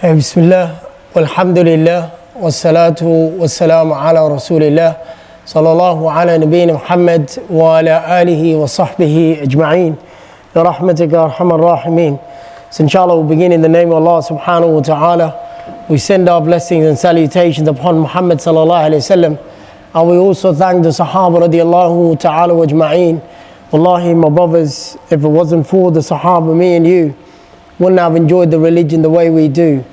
بسم الله والحمد لله والصلاة والسلام على رسول الله صلى الله على نبينا محمد وعلى آله وصحبه أجمعين برحمتك يا أرحم الراحمين. So inshallah we'll begin in the name of Allah subhanahu wa ta'ala. We send our blessings and salutations upon Muhammad sallallahu alayhi wa sallam, and we also thank the Sahaba radiallahu ta'ala wa ajma'een. Wallahi, my brothers, if it wasn't for the Sahaba, me and you wouldn't have enjoyed the religion the way we do.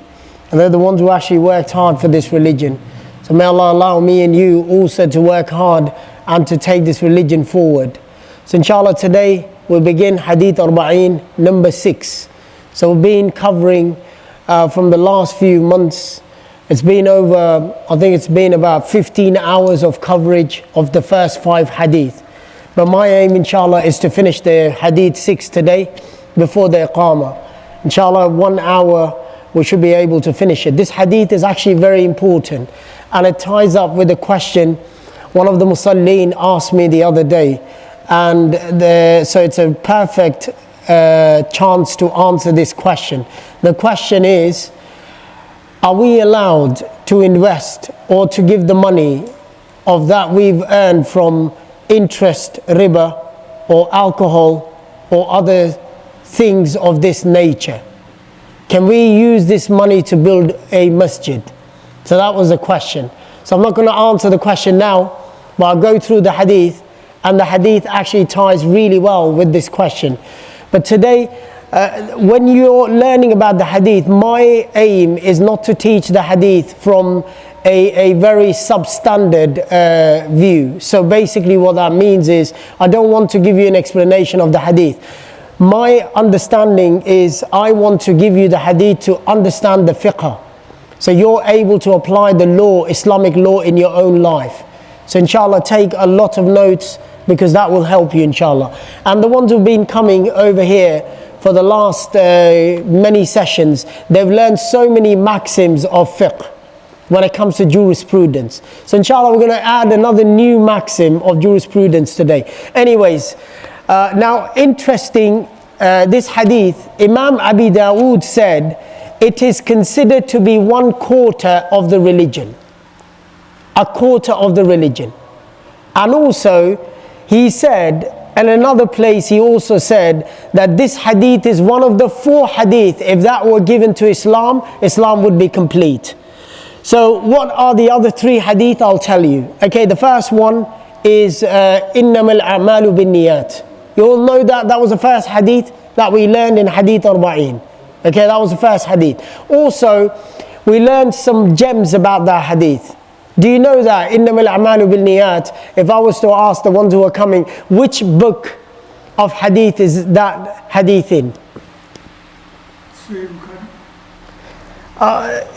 And they're the ones who actually worked hard for this religion. So may Allah allow me and you also to work hard and to take this religion forward. So inshallah today we'll begin Hadeeth Arbaeen number 6. So we've been covering from the last few months. It's been over, I think it's been about 15 hours of coverage of the first 5 hadith. But my aim inshallah is to finish the Hadeeth 6 today before the Iqamah. Inshallah 1 hour we should be able to finish it. This hadith is actually very important, and it ties up with a question one of the Musalleen asked me the other day, and so it's a perfect chance to answer this question. The question is, are we allowed to invest or to give the money of that we've earned from interest, riba, or alcohol, or other things of this nature? Can we use this money to build a masjid? So that was the question. So I'm not going to answer the question now, but I'll go through the hadith, and the hadith actually ties really well with this question. But today, when you're learning about the hadith, my aim is not to teach the hadith from a very substandard view. So basically what that means is, I don't want to give you an explanation of the hadith. My understanding is I want to give you the hadith to understand the fiqh, so you're able to apply the law, Islamic law, in your own life. So inshallah take a lot of notes, because that will help you inshallah. And the ones who've been coming over here for the last many sessions, they've learned so many maxims of fiqh when it comes to jurisprudence. So inshallah we're going to add another new maxim of jurisprudence today. Anyways, now interesting, this hadith, Imam Abi Dawood said it is considered to be 1/4 of the religion. 1/4 of the religion. And also he said, in another place he also said that this hadith is one of the 4 hadith, if that were given to Islam, Islam would be complete. So what are the other 3 hadith? I'll tell you. Okay, the first one is إِنَّمَا الْأَعْمَالُ بِالنِّيَّاتِ. You all know that that was the first hadith that we learned in Hadeeth Arbaeen. Okay, that was the first hadith. Also, we learned some gems about that hadith. Do you know that? إِنَّمَا الْأَعْمَالُ بِالنِّيَّاتِ. If I was to ask the ones who are coming, which book of hadith is that hadith in?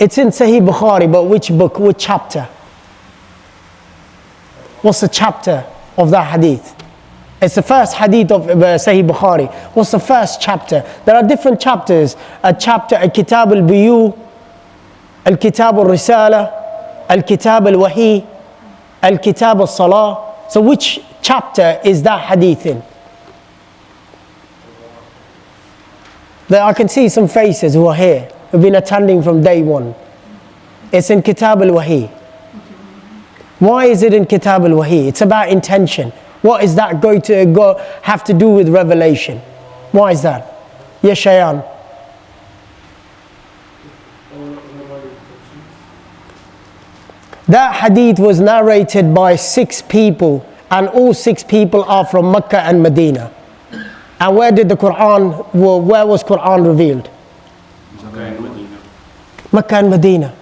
It's in Sahih Bukhari, but which book, which chapter? What's the chapter of that hadith? It's the first hadith of Sahih Bukhari. What's the first chapter? There are different chapters. A chapter, Al-Kitab al-Biyu, Al-Kitab al-Risala, Al-Kitab al-Wahi, Al-Kitab al-Salah. So which chapter is that hadith in? There, I can see some faces who are here, who've been attending from day one. It's in Kitab al-Wahi. Why is it in Kitab al-Wahi? It's about intention. What is that going to have to do with revelation? Why is that? Yes, Shayan. That hadith was narrated by 6 people, and all 6 people are from Mecca and Medina. And where did the Quran, where was Quran revealed? Mecca and Medina. Mecca and Medina.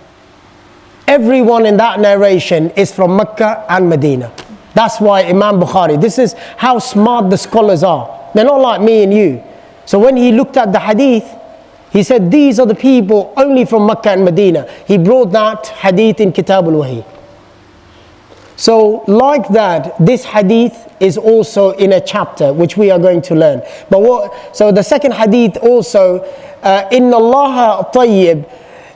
Everyone in that narration is from Mecca and Medina. That's why Imam Bukhari, this is how smart the scholars are. They're not like me and you. So when he looked at the hadith, he said these are the people only from Mecca and Medina. He brought that hadith in Kitab al-Wahi. So like that, this hadith is also in a chapter which we are going to learn. But so the second hadith also, إِنَّ اللَّهَ طَيِّبٌ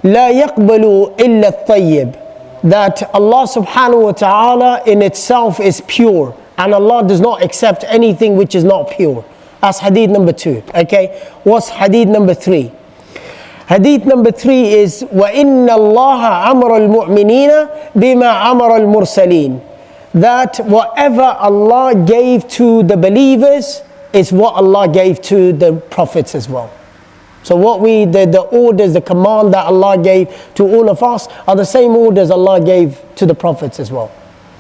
لَا يَقْبَلُ إِلَّا الطَّيِّبُ. That Allah subhanahu wa ta'ala in itself is pure, and Allah does not accept anything which is not pure. That's hadith number 2. Okay, what's hadith number 3? Hadith number 3 is وَإِنَّ اللَّهَ أَمْرَ الْمُؤْمِنِينَ بِمَا أَمْرَ الْمُرْسَلِينَ. That whatever Allah gave to the believers is what Allah gave to the prophets as well. So what the orders, the command that Allah gave to all of us are the same orders Allah gave to the prophets as well.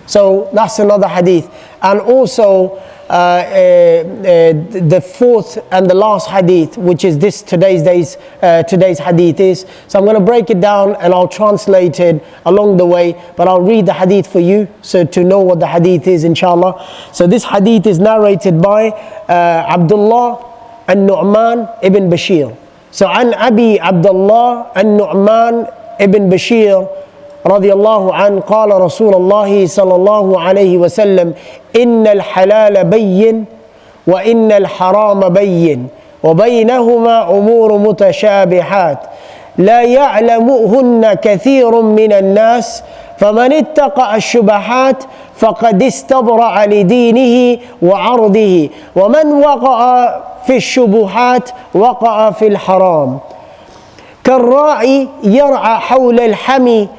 So that's another hadith. And also the fourth and the last hadith, which is today's hadith is. So I'm going to break it down and I'll translate it along the way, but I'll read the hadith for you so to know what the hadith is, inshallah. So this hadith is narrated by Abdullah and Nu'man ibn Bashir. So عن أبي عبد الله النعمان ابن بشير رضي الله عنه قال رسول الله صلى الله عليه وسلم إن الحلال بين وإن الحرام بين وبينهما أمور متشابهات لا يعلمهن كثير من الناس فمن اتقى الشبهات فقد استبرأ لدينه وعرضه ومن وقع في الشبهات وقع في الحرام كالراعي يرعى حول الحمي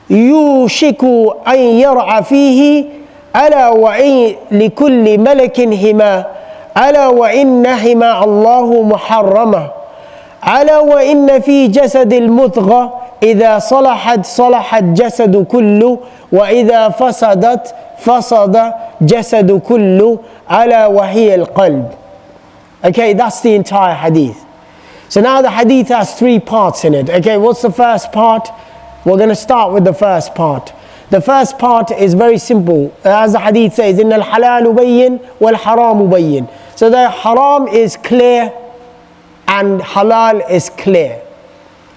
يوشك أن يرعى فيه ألا وإن لكل ملك هما ألا وإن هما الله محرمة ألا وإن في جسد المضغة إذا صلحت صلح الجسد كله وإذا فسدت فسد جسد كله ألا وهي القلب. Okay, that's the entire hadith. So now the hadith has 3 parts in it. Okay, what's the first part? We're going to start with the first part. The first part is very simple. As the hadith says, إِنَّ الْحَلَالُ بَيِّن وَالْحَرَامُ بَيِّن. So the haram is clear and halal is clear.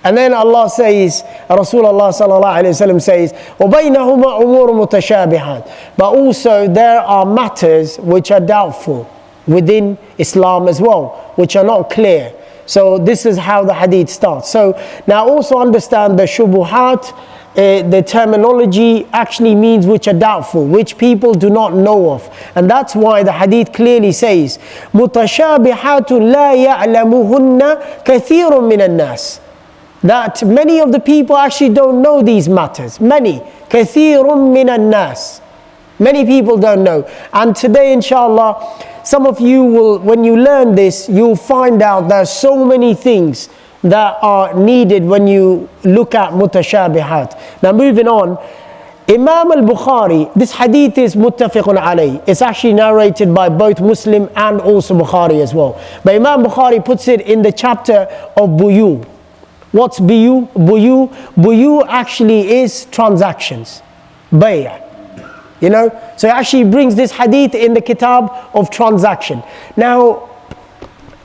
And then Allah says, Rasulullah sallallahu alayhi wa sallam says, وَبَيْنَهُمَا أُمُورٌ مُتَشَابِهَاتٌ. But also there are matters which are doubtful within Islam as well, which are not clear. So this is how the hadith starts. So now also understand the shubuhat, the terminology actually means which are doubtful, which people do not know of. And that's why the hadith clearly says, مُتَشَابِهَاتٌ لَا يَعْلَمُهُنَّ كَثِيرٌ مِّنَ النَّاسِ. That many of the people actually don't know these matters. Many. كَثِيرٌ مِّنَ النَّاسِ. Many people don't know. And today, inshallah, some of you will, when you learn this, you'll find out there's so many things that are needed when you look at mutashabihat. Now moving on, Imam al-Bukhari, this hadith is muttafiqun alayh. It's actually narrated by both Muslim and also Bukhari as well. But Imam Bukhari puts it in the chapter of buyu. What's buyu? Buyu actually is transactions. Bay'. You know, so it actually brings this hadith in the kitab of transaction. Now,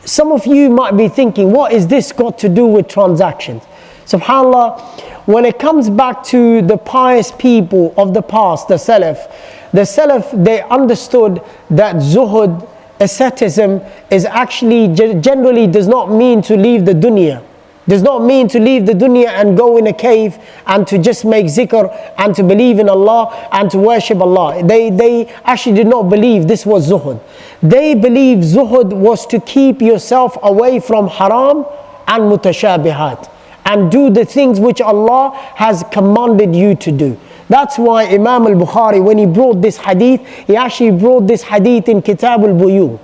some of you might be thinking, what is this got to do with transactions? SubhanAllah, when it comes back to the pious people of the past, the Salaf, they understood that zuhud, asceticism, is actually generally does not mean to leave the dunya. Does not mean to leave the dunya and go in a cave and to just make zikr and to believe in Allah and to worship Allah. They actually did not believe this was zuhud. They believed zuhud was to keep yourself away from haram and mutashabihat and do the things which Allah has commanded you to do. That's why Imam al-Bukhari, when he brought this hadith, he actually brought this hadith in Kitab al-Buyu.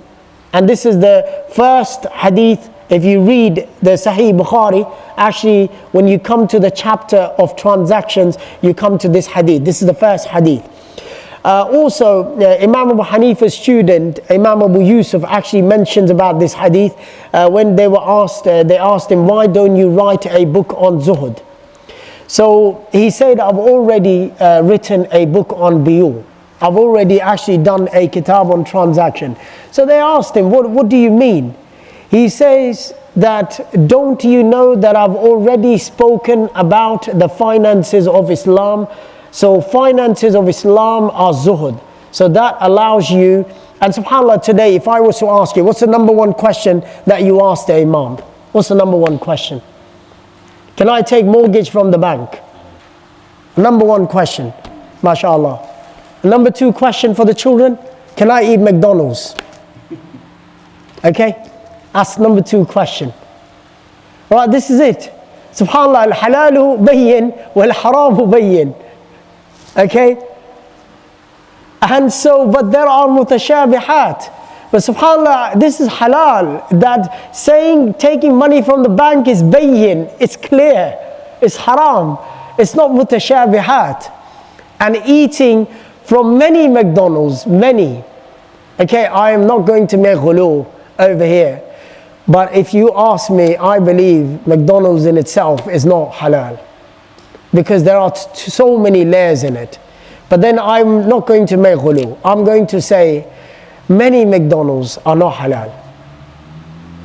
And this is the first hadith. If you read the Sahih Bukhari, actually when you come to the chapter of transactions, you come to this hadith. This is the first hadith. Also, Imam Abu Hanifa's student, Imam Abu Yusuf, actually mentions about this hadith when they asked him, why don't you write a book on zuhud? So he said, I've already written a book on biyu. I've already actually done a kitab on transaction. So they asked him, what do you mean? He says that, don't you know that I've already spoken about the finances of Islam? So finances of Islam are zuhud. So that allows you, and subhanAllah, today if I was to ask you, what's the number one question that you ask the Imam? What's the number one question? Can I take mortgage from the bank? Number one question, mashallah. Number 2 question for the children, can I eat McDonald's? Okay? That's number 2 question. Right, this is it. Subhanallah, al-halalu bayyin wal-haramu bayyin. Okay? And so, but there are mutashabihat. But subhanallah, this is halal. That saying, taking money from the bank is bayyin, it's clear, it's haram. It's not mutashabihat. And eating from many McDonald's, many. Okay, I am not going to make ghulu over here. But if you ask me, I believe McDonald's in itself is not halal. Because there are so many layers in it. But then I'm not going to make ghulu. I'm going to say many McDonald's are not halal.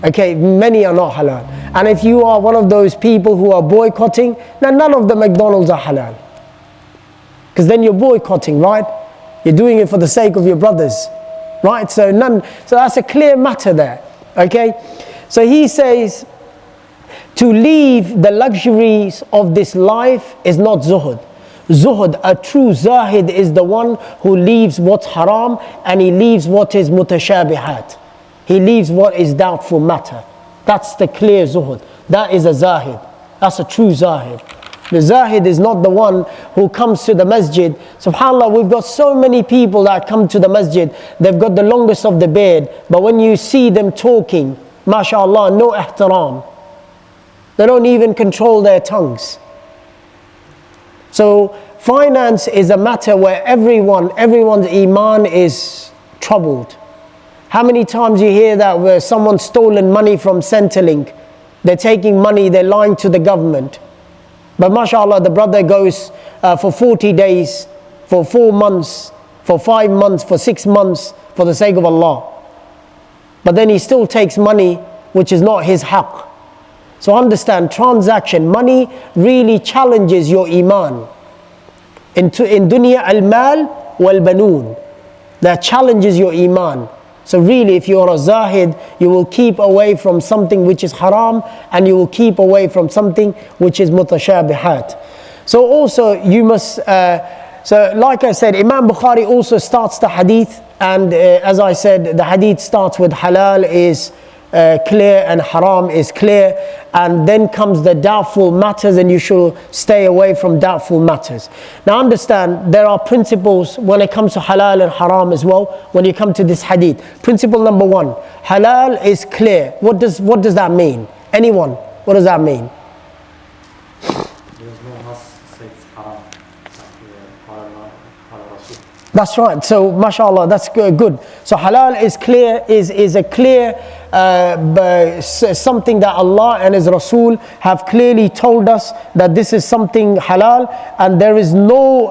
Okay, many are not halal. And if you are one of those people who are boycotting, then none of the McDonald's are halal. Because then you're boycotting, right? You're doing it for the sake of your brothers, right? So that's a clear matter there, okay? So he says, to leave the luxuries of this life is not zuhud. Zuhud, a true zahid, is the one who leaves what's haram and he leaves what is mutashabihat. He leaves what is doubtful matter. That's the clear zuhud. That is a zahid. That's a true zahid. The zahid is not the one who comes to the masjid. SubhanAllah, we've got so many people that come to the masjid. They've got the longest of the beard. But when you see them talking, mashallah, no ihtaram. They don't even control their tongues. So finance is a matter where everyone's iman is troubled. How many times you hear that where someone's stolen money from Centrelink? They're taking money, they're lying to the government. But mashallah, the brother goes for 40 days, for 4 months, for 5 months, for 6 months, for the sake of Allah. But then he still takes money which is not his haqq. So understand, transaction, money really challenges your iman. In dunya al-mal wal-banoon. That challenges your iman. So really, if you are a zahid, you will keep away from something which is haram, and you will keep away from something which is mutashabihat. So also you must, so like I said, Imam Bukhari also starts the hadith, and as I said, the hadith starts with halal is clear and haram is clear, and then comes the doubtful matters, and you should stay away from doubtful matters. Now understand, there are principles when it comes to halal and haram as well. When you come to this hadith, principle number 1, halal is clear. What does that mean? Anyone? What does that mean? There's no nas says haram. That's right. So mashallah, that's good. So halal is clear, is a clear something that Allah and His Rasul have clearly told us that this is something halal, and there is no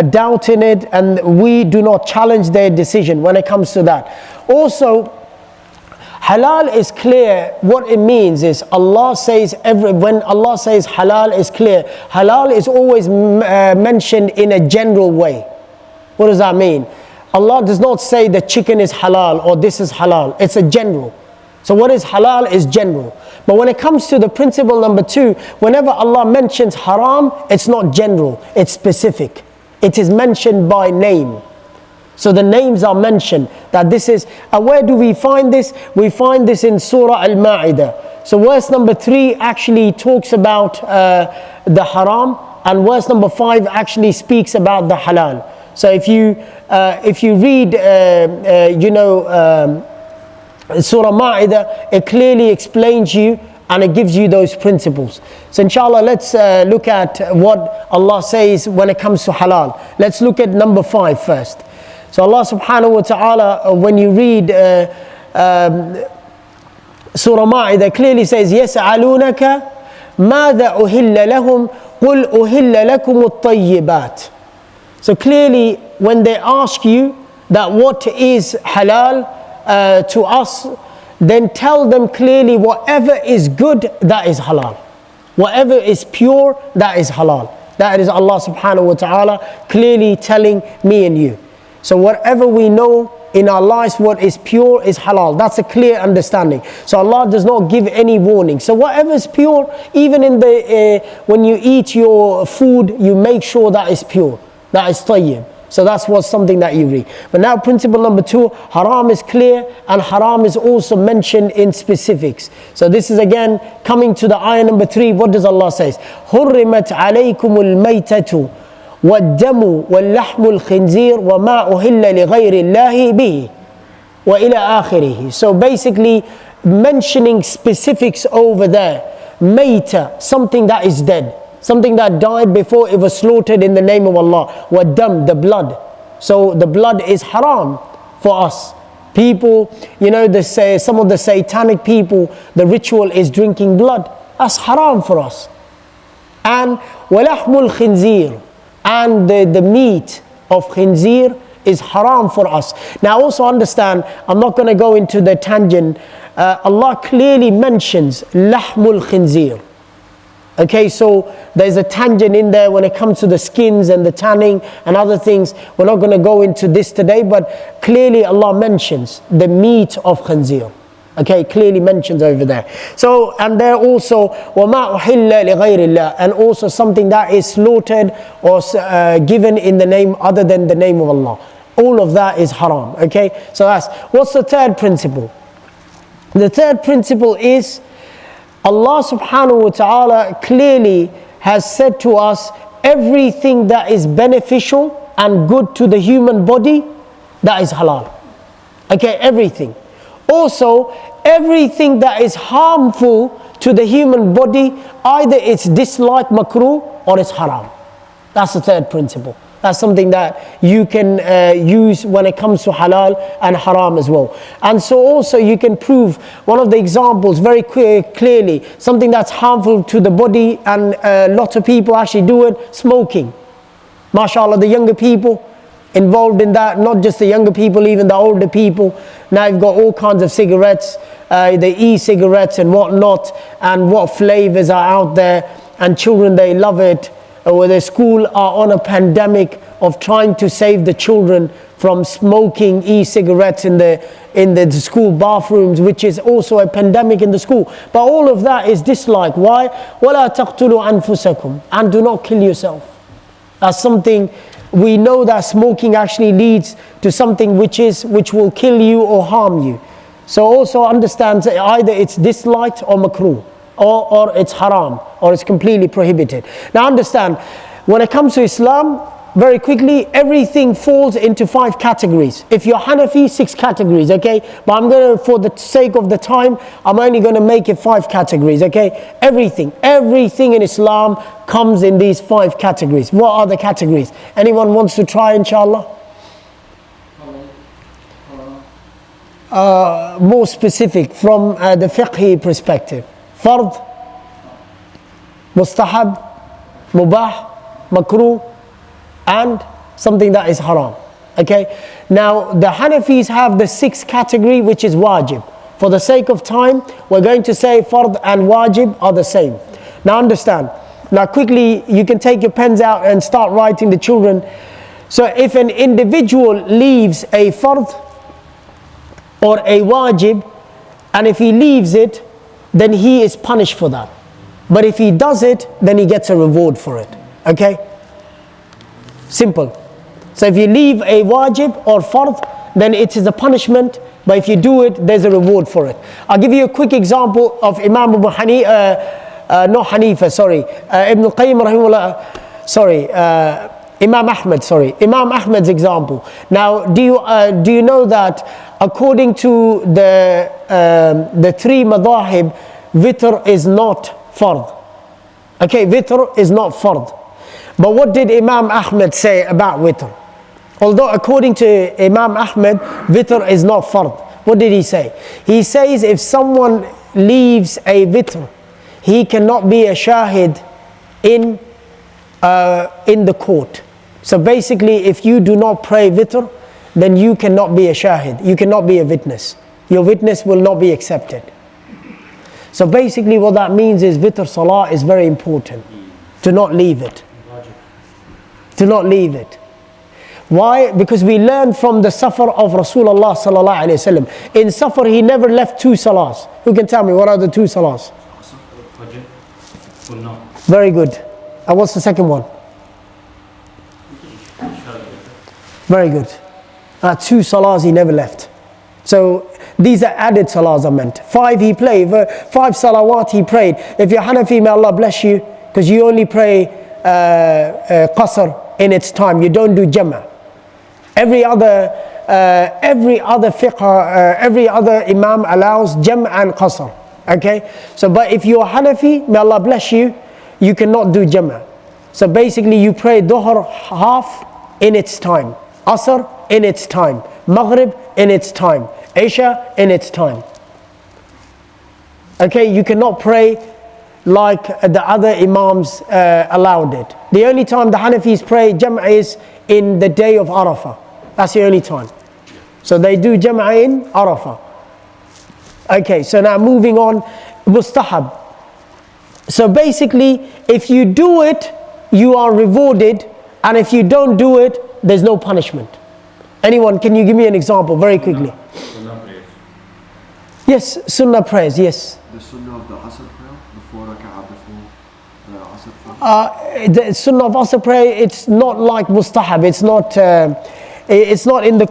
doubt in it, and we do not challenge their decision when it comes to that. Also, halal is clear. What it means is Allah says when Allah says halal is clear, halal is always mentioned in a general way. What does that mean? Allah does not say the chicken is halal or this is halal. It's a general. So what is halal is general. But when it comes to the principle number 2, whenever Allah mentions haram, it's not general, it's specific. It is mentioned by name. So the names are mentioned that this is, and where do we find this? We find this in Surah Al-Ma'idah. So verse number 3 actually talks about the haram, and verse number 5 actually speaks about the halal. So if you read, Surah Ma'idah, it clearly explains you and it gives you those principles. So inshallah, let's look at what Allah says when it comes to halal. Let's look at number 5 first. So Allah subhanahu wa ta'ala, when you read Surah Ma'idah, clearly says, يَسْأَلُونَكَ مَاذَا أُهِلَّ لَهُمْ قُلْ أُهِلَّ لَكُمُ الطَّيِّبَاتِ. So clearly, when they ask you that what is halal to us, then tell them clearly whatever is good, that is halal. Whatever is pure, that is halal. That is Allah subhanahu wa ta'ala clearly telling me and you. So whatever we know in our lives, what is pure is halal. That's a clear understanding. So Allah does not give any warning. So whatever is pure, even in the when you eat your food, you make sure that is pure. That is tayyib. So that's what's something that you read. But now principle number 2, haram is clear and haram is also mentioned in specifics. So this is again coming to the ayah number 3. What does Allah say? حُرِّمَتْ عَلَيْكُمُ الْمَيْتَةُ وَالدَّمُ وَاللَّحْمُ الْخِنْزِيرِ وَمَا أُهِلَّ لِغَيْرِ اللَّهِ بِهِ وَإِلَى آخِرِهِ. So basically mentioning specifics over there. Mayta, something that is dead. Something that died before it was slaughtered in the name of Allah. Waddam, the blood. So the blood is haram for us. People, you know, they say some of the satanic people, the ritual is drinking blood. That's haram for us. And walahmul khinzir, and the meat of khinzir is haram for us. Now also understand, I'm not going to go into the tangent. Allah clearly mentions lahmul khinzir. Okay, so there's a tangent in there when it comes to the skins and the tanning and other things. We're not going to go into this today, but clearly Allah mentions the meat of khinzir. Okay, clearly mentions over there. So, and there also وَمَا أُحِلَّ لِغَيْرِ اللَّهِ, and also something that is slaughtered or given in the name other than the name of Allah. All of that is haram. Okay, so that's, what's the third principle? The third principle is Allah subhanahu wa ta'ala clearly has said to us, everything that is beneficial and good to the human body, that is halal. Okay, everything. Also, everything that is harmful to the human body, either it's disliked makruh or it's haram. That's the third principle. That's something that you can use when it comes to halal and haram as well. And so also you can prove one of the examples very clearly, something that's harmful to the body and lots of people actually do it, smoking. MashaAllah, the younger people involved in that, not just the younger people, even the older people. Now you've got all kinds of cigarettes, the e-cigarettes and whatnot, and what flavors are out there, and children, they love it. Or the school are on a pandemic of trying to save the children from smoking e-cigarettes in the school bathrooms, which is also a pandemic in the school. But all of that is disliked. Why? وَلَا تَقْتُلُوا أَنفُسَكُمْ, and do not kill yourself. That's something we know that smoking actually leads to something which will kill you or harm you. So also understand that either it's disliked or makruh, or it's haram, or it's completely prohibited. Now understand, when it comes to Islam, very quickly, everything falls into 5 categories. If you're Hanafi, 6 categories, okay? But I'm going to, for the sake of the time, I'm only going to make it 5 categories, okay? Everything in Islam comes in these 5 categories. What are the categories? Anyone wants to try, inshallah? More specific from the fiqhi perspective. Fard, mustahab, mubah, makruh, and something that is haram. Okay, now the Hanafis have the 6th category, which is wajib. For the sake of time, we're going to say fard and wajib are the same. Now understand, now quickly you can take your pens out and start writing the children. So if an individual leaves a fard or a wajib, and if he leaves it, then he is punished for that. But if he does it, then he gets a reward for it. Okay? Simple. So if you leave a wajib or fard, then it is a punishment. But if you do it, there's a reward for it. I'll give you a quick example of Imam Abu Hanifa, not Hanifa, sorry. Ibn al-Qayyim rahimahullah, sorry. Imam Ahmad, sorry. Imam Ahmad's example. Now, do you know that according to the 3 madahib, witr is not fard. Okay, witr is not fard. But what did Imam Ahmad say about witr? Although according to Imam Ahmad, witr is not fard. What did he say? He says if someone leaves a witr, he cannot be a shahid in the court. So basically, if you do not pray witr, then you cannot be a shahid. You cannot be a witness. Your witness will not be accepted. So basically what that means is witr salah is very important. Do not leave it. Do not leave it. Why? Because we learn from the safar of Rasulullah sallallahu alayhi wa sallam. In safar he never left 2 salahs. Who can tell me what are the 2 salahs? Very good. And what's the second one? Very good. 2 salahs he never left. So these are added salahs I meant. 5 he prayed, 5 salawat he prayed. If you're Hanafi, may Allah bless you, because you only pray qasr in its time. You don't do jama'. Every other fiqh, every other imam allows jam' and qasr. Okay? So, but if you're Hanafi, may Allah bless you, you cannot do jama'. So basically you pray dhuhr half in its time, asr in its time, maghrib in its time, isha in its time. Okay? You cannot pray like the other imams allowed it. The only time the Hanafis pray jam' is in the day of Arafah. That's the only time. So they do jam' in Arafah. Okay, so now moving on, mustahab. So basically, if you do it, you are rewarded, and if you don't do it, there's no punishment. Anyone, can you give me an example very quickly? Sunnah prayers. Yes, sunnah prayers, yes. The sunnah of the Asr prayer, before rak'ah, before the Asr prayer. The sunnah of Asr prayer, it's not like mustahab. It's not in the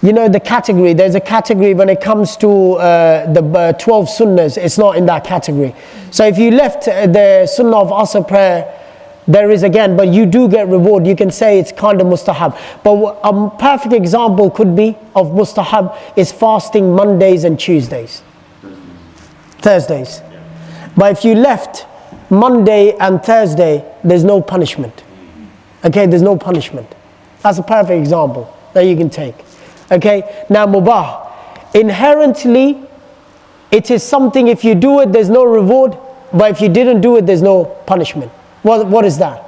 you know, the category. There's a category when it comes to the 12 sunnahs. It's not in that category. So if you left the sunnah of Asr prayer, there is again, but you do get reward. You can say it's kind of mustahab. But a perfect example could be of mustahab is fasting Mondays and Tuesdays. Thursdays. But if you left Monday and Thursday, there's no punishment. Okay, there's no punishment. That's a perfect example that you can take. Okay, now mubah. Inherently, it is something, if you do it, there's no reward. But if you didn't do it, there's no punishment. What is that?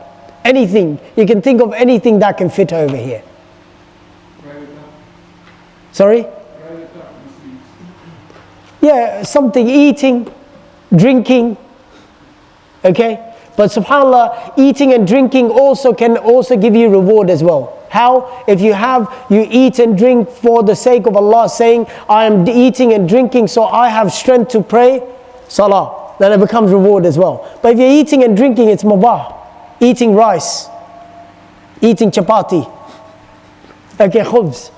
Anything. You can think of anything that can fit over here. Sorry? Yeah, something, eating, drinking. Okay? But subhanAllah, eating and drinking can also give you reward as well. How? If you eat and drink for the sake of Allah, saying, I am eating and drinking so I have strength to pray, salah, then it becomes reward as well. But if you're eating and drinking, it's mubah. Eating rice, eating chapati, okay, khubz.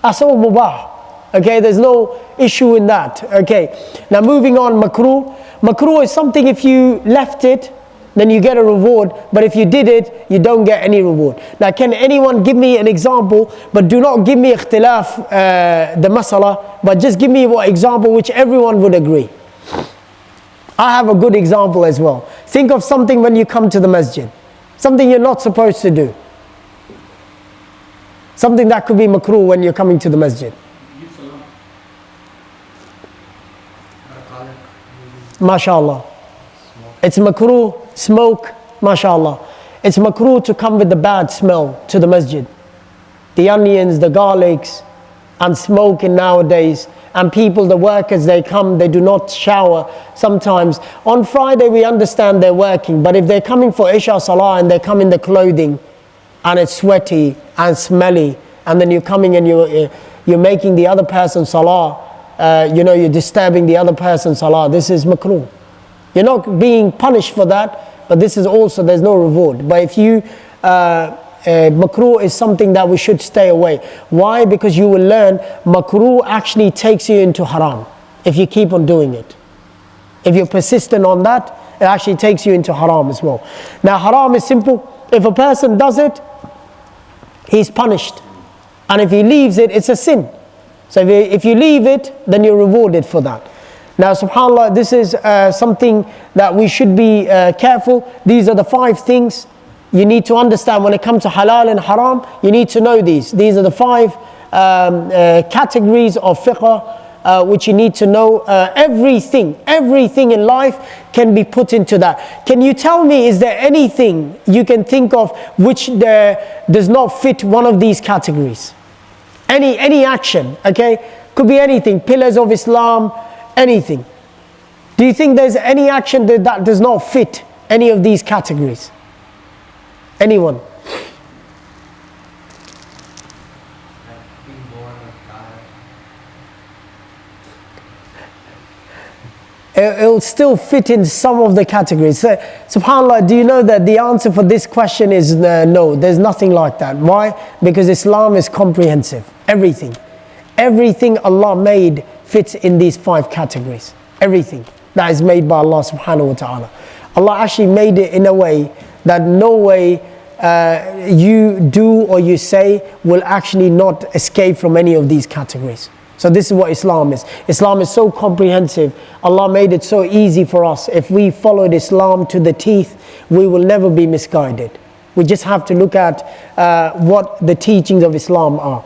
That's all mubah. Okay, there's no issue in that. Okay, now moving on, makruh. Makruh is something, if you left it, then you get a reward, but if you did it, you don't get any reward. Now, can anyone give me an example, but do not give me ikhtilaf, the masala, but just give me what example which everyone would agree. I have a good example as well. Think of something when you come to the masjid, something you're not supposed to do. Something that could be makruh when you're coming to the masjid. MashaAllah. It's makruh. Smoke, mashallah. It's makruh to come with the bad smell to the masjid. The onions, the garlics, and smoking nowadays. And people, the workers, they come, they do not shower sometimes. On Friday, we understand they're working. But if they're coming for Isha Salah and they come in the clothing, and it's sweaty and smelly, and then you're coming and you're making the other person Salah, you're disturbing the other person's Salah. This is makruh. You're not being punished for that, but this is also, there's no reward. But if you, makruh is something that we should stay away. Why? Because you will learn makruh actually takes you into haram if you keep on doing it. If you're persistent on that, it actually takes you into haram as well. Now haram is simple. If a person does it, he's punished. And if he leaves it, it's a sin. So if you leave it, then you're rewarded for that. Now subhanAllah, this is something that we should be careful. These are the 5 things you need to understand when it comes to halal and haram. You need to know these. These are the 5 categories of fiqh which you need to know. Everything in life can be put into that. Can you tell me, is there anything you can think of which does not fit one of these categories? Any action, okay? Could be anything, pillars of Islam, anything. Do you think there's any action that does not fit any of these categories? Anyone? it'll still fit in some of the categories. So, subhanAllah, do you know that the answer for this question is no, there's nothing like that. Why? Because Islam is comprehensive. Everything Allah made fits in these 5 categories. Everything that is made by Allah subhanahu wa ta'ala. Allah actually made it in a way that no way you do or you say will actually not escape from any of these categories. So this is what Islam is. Islam is so comprehensive. Allah made it so easy for us. If we followed Islam to the teeth, we will never be misguided. We just have to look at what the teachings of Islam are.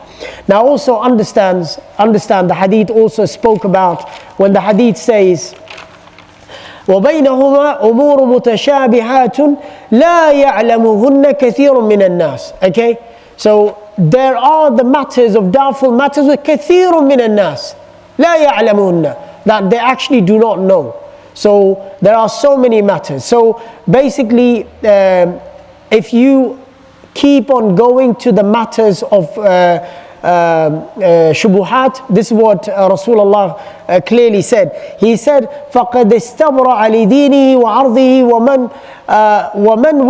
Now also understand the hadith also spoke about when the hadith says, وَبَيْنَهُمَا أُمُورُ مُتَشَابِهَاتٌ لَا يَعْلَمُهُنَّ كَثِيرٌ مِنَ النَّاسِ. Okay, so there are the matters of doubtful matters with كَثِيرٌ مِنَ النَّاسِ لَا يَعْلَمُهُنَّ, that they actually do not know. So there are so many matters. So basically, if you keep on going to the matters of shubuhat, this is what Rasulullah clearly said. He said, فَقَدْ اسْتَبْرَأَ لِدِينِهِ وَعَرْضِهِ وَمَنْ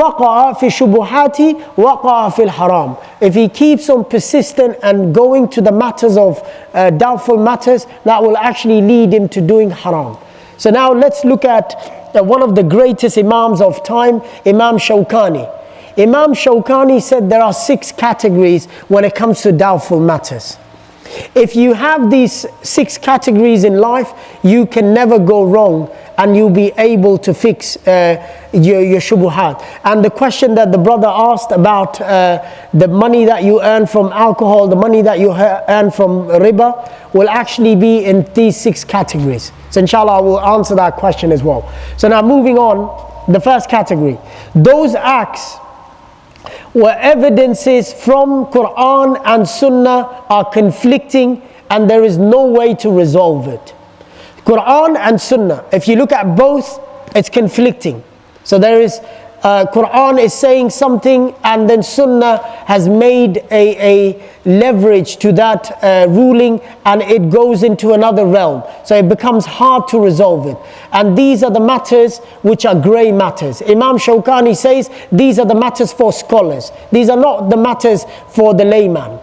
وَقَعَ فِي الشُّبُهَاتِ وَقَعَ فِي الْحَرَامِ. If he keeps on persistent and going to the matters of doubtful matters, that will actually lead him to doing haram. So now let's look at one of the greatest Imams of time, Imam Shawkani. Imam Shawkani said there are 6 categories when it comes to doubtful matters. If you have these 6 categories in life, you can never go wrong and you'll be able to fix your shubuhat. And the question that the brother asked about the money that you earn from alcohol, the money that you earn from riba, will actually be in these 6 categories. So inshallah I will answer that question as well. So now moving on, the first category, those acts where evidences from Quran and Sunnah are conflicting and there is no way to resolve it. Quran and Sunnah, if you look at both, it's conflicting. So there is Quran is saying something and then Sunnah has made a leverage to that ruling and it goes into another realm. So it becomes hard to resolve it. And these are the matters which are grey matters. Imam Shawkani says these are the matters for scholars. These are not the matters for the layman.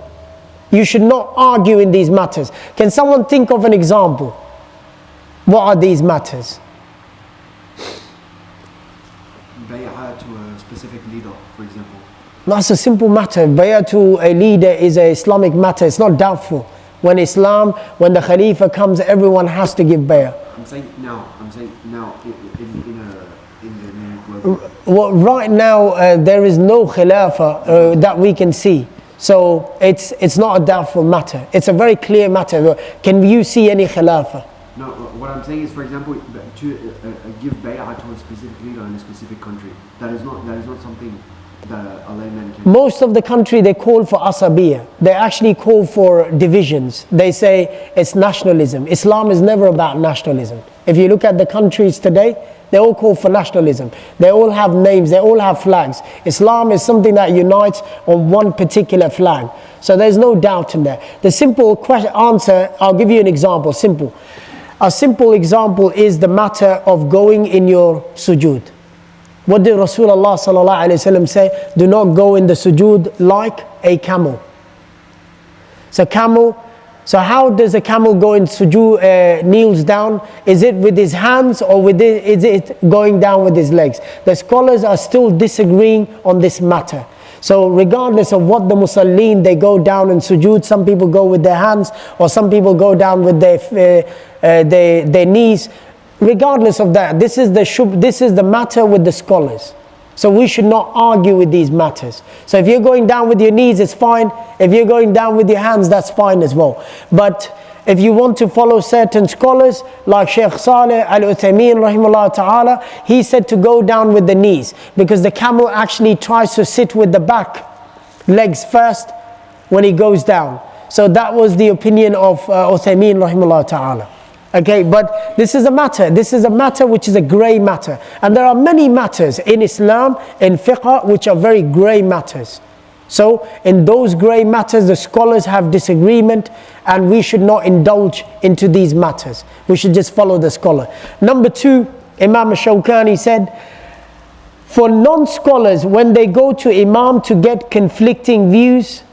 You should not argue in these matters. Can someone think of an example? What are these matters? Bay'ah to a specific leader, for example. That's a simple matter. Bay'ah to a leader is an Islamic matter. It's not doubtful. When the Khalifa comes, everyone has to give bay'ah. I'm saying now in the new global. Well, right now there is no khilafah that we can see. So it's not a doubtful matter. It's a very clear matter. Can you see any khilafah? No, what I'm saying is, for example, to give bay'ah to a specific leader in a specific country. That is not something that a layman can. Most of the country, they call for asabiyah. They actually call for divisions. They say it's nationalism. Islam is never about nationalism. If you look at the countries today, they all call for nationalism. They all have names, they all have flags. Islam is something that unites on one particular flag. So there's no doubt in there. The simple answer, I'll give you an example, simple. A simple example is the matter of going in your sujood. What did Rasulullah sallallahu alaihi wasallam say? Do not go in the sujood like a camel. So how does a camel go in sujood, kneels down? Is it with his hands or is it going down with his legs? The scholars are still disagreeing on this matter. So regardless of what the musallin, they go down in sujood, some people go with their hands or some people go down with their knees. Regardless of that, this is the matter with the scholars. So we should not argue with these matters. So if you're going down with your knees, it's fine. If you're going down with your hands, that's fine as well. But if you want to follow certain scholars, like Shaykh Saleh Al-Uthaymeen rahimahullah ta'ala, he said to go down with the knees, because the camel actually tries to sit with the back legs first when he goes down. So that was the opinion of Uthaymeen rahimahullah ta'ala. Okay, but this is a matter which is a grey matter. And there are many matters in Islam, in fiqh, which are very grey matters. So in those grey matters, the scholars have disagreement, and we should not indulge into these matters. We should just follow the scholar. Number 2, Imam Shawkani said, for non-scholars, when they go to Imam to get conflicting views,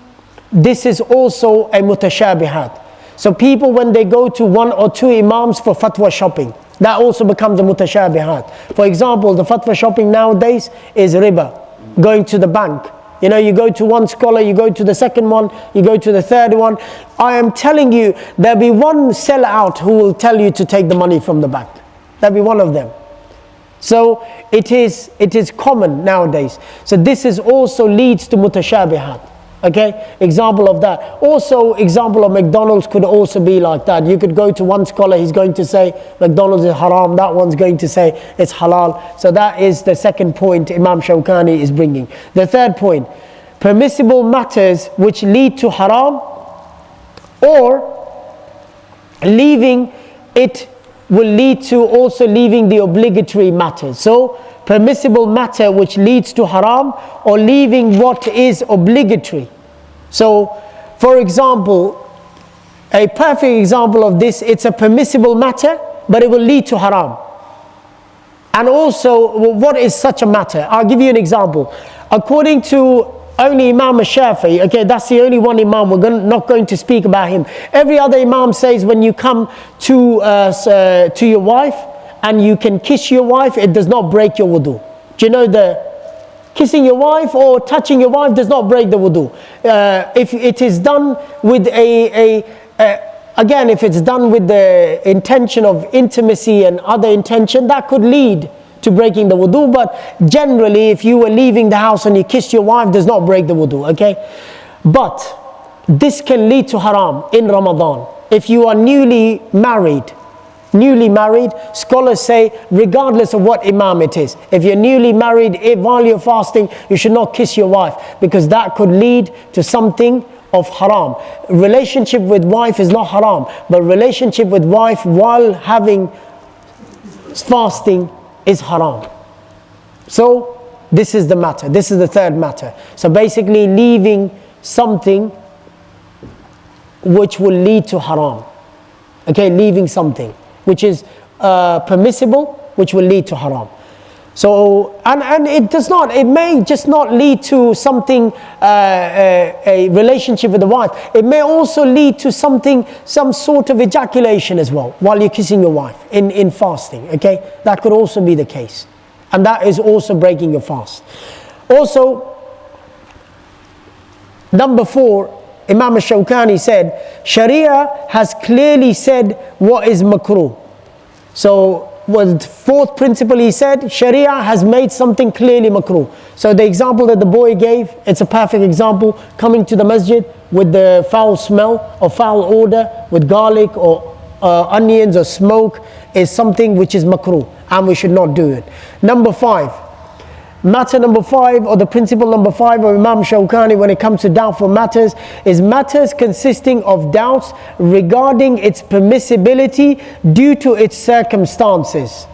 this is also a mutashabihat. So people, when they go to 1 or 2 Imams for fatwa shopping, that also becomes a mutashabihat. For example, the fatwa shopping nowadays is riba, going to the bank. You know, you go to one scholar, you go to the second one, you go to the third one. I am telling you, there'll be one sellout who will tell you to take the money from the bank. There'll be one of them. So it is common nowadays. So this is also leads to mutashabihat. Okay, example of that. Also, example of McDonald's could also be like that. You could go to one scholar, he's going to say McDonald's is haram, that one's going to say it's halal. So that is the second point Imam Shawkani is bringing. The third point, permissible matters which lead to haram, or leaving it will lead to also leaving the obligatory matters. So permissible matter which leads to haram, or leaving what is obligatory. So for example, a perfect example of this, it's a permissible matter, but it will lead to haram. And also, what is such a matter? I'll give you an example. According to only Imam Shafi'i, okay, that's the only one Imam, not going to speak about him. Every other Imam says when you come to your wife and you can kiss your wife, it does not break your wudu. Do you know the kissing your wife or touching your wife does not break the wudu? If it is done with again, if it's done with the intention of intimacy and other intention, that could lead to breaking the wudu. But generally, if you were leaving the house and you kissed your wife, does not break the wudu, okay? But this can lead to haram in Ramadan. If you are newly married, scholars say, regardless of what imam it is, if you're newly married, while you're fasting, you should not kiss your wife, because that could lead to something of haram. Relationship with wife is not haram, but relationship with wife while having fasting is haram. So this is the matter. This is the third matter. So basically leaving something which will lead to haram. Okay, leaving something which is permissible, which will lead to haram. So, and it does not, it may just not lead to something, a relationship with the wife. It may also lead to something, some sort of ejaculation as well, while you're kissing your wife in fasting, okay? That could also be the case. And that is also breaking your fast. Also, number 4, Imam Shawkani said, Sharia has clearly said what is makruh. So, the 4th principle he said, Sharia has made something clearly makruh. So the example that the boy gave, it's a perfect example. Coming to the masjid with the foul smell or foul odor with garlic or onions or smoke is something which is makruh, and we should not do it. Number 5, matter number 5, or the principle number 5 of Imam Shawkani when it comes to doubtful matters, is matters consisting of doubts regarding its permissibility due to its circumstances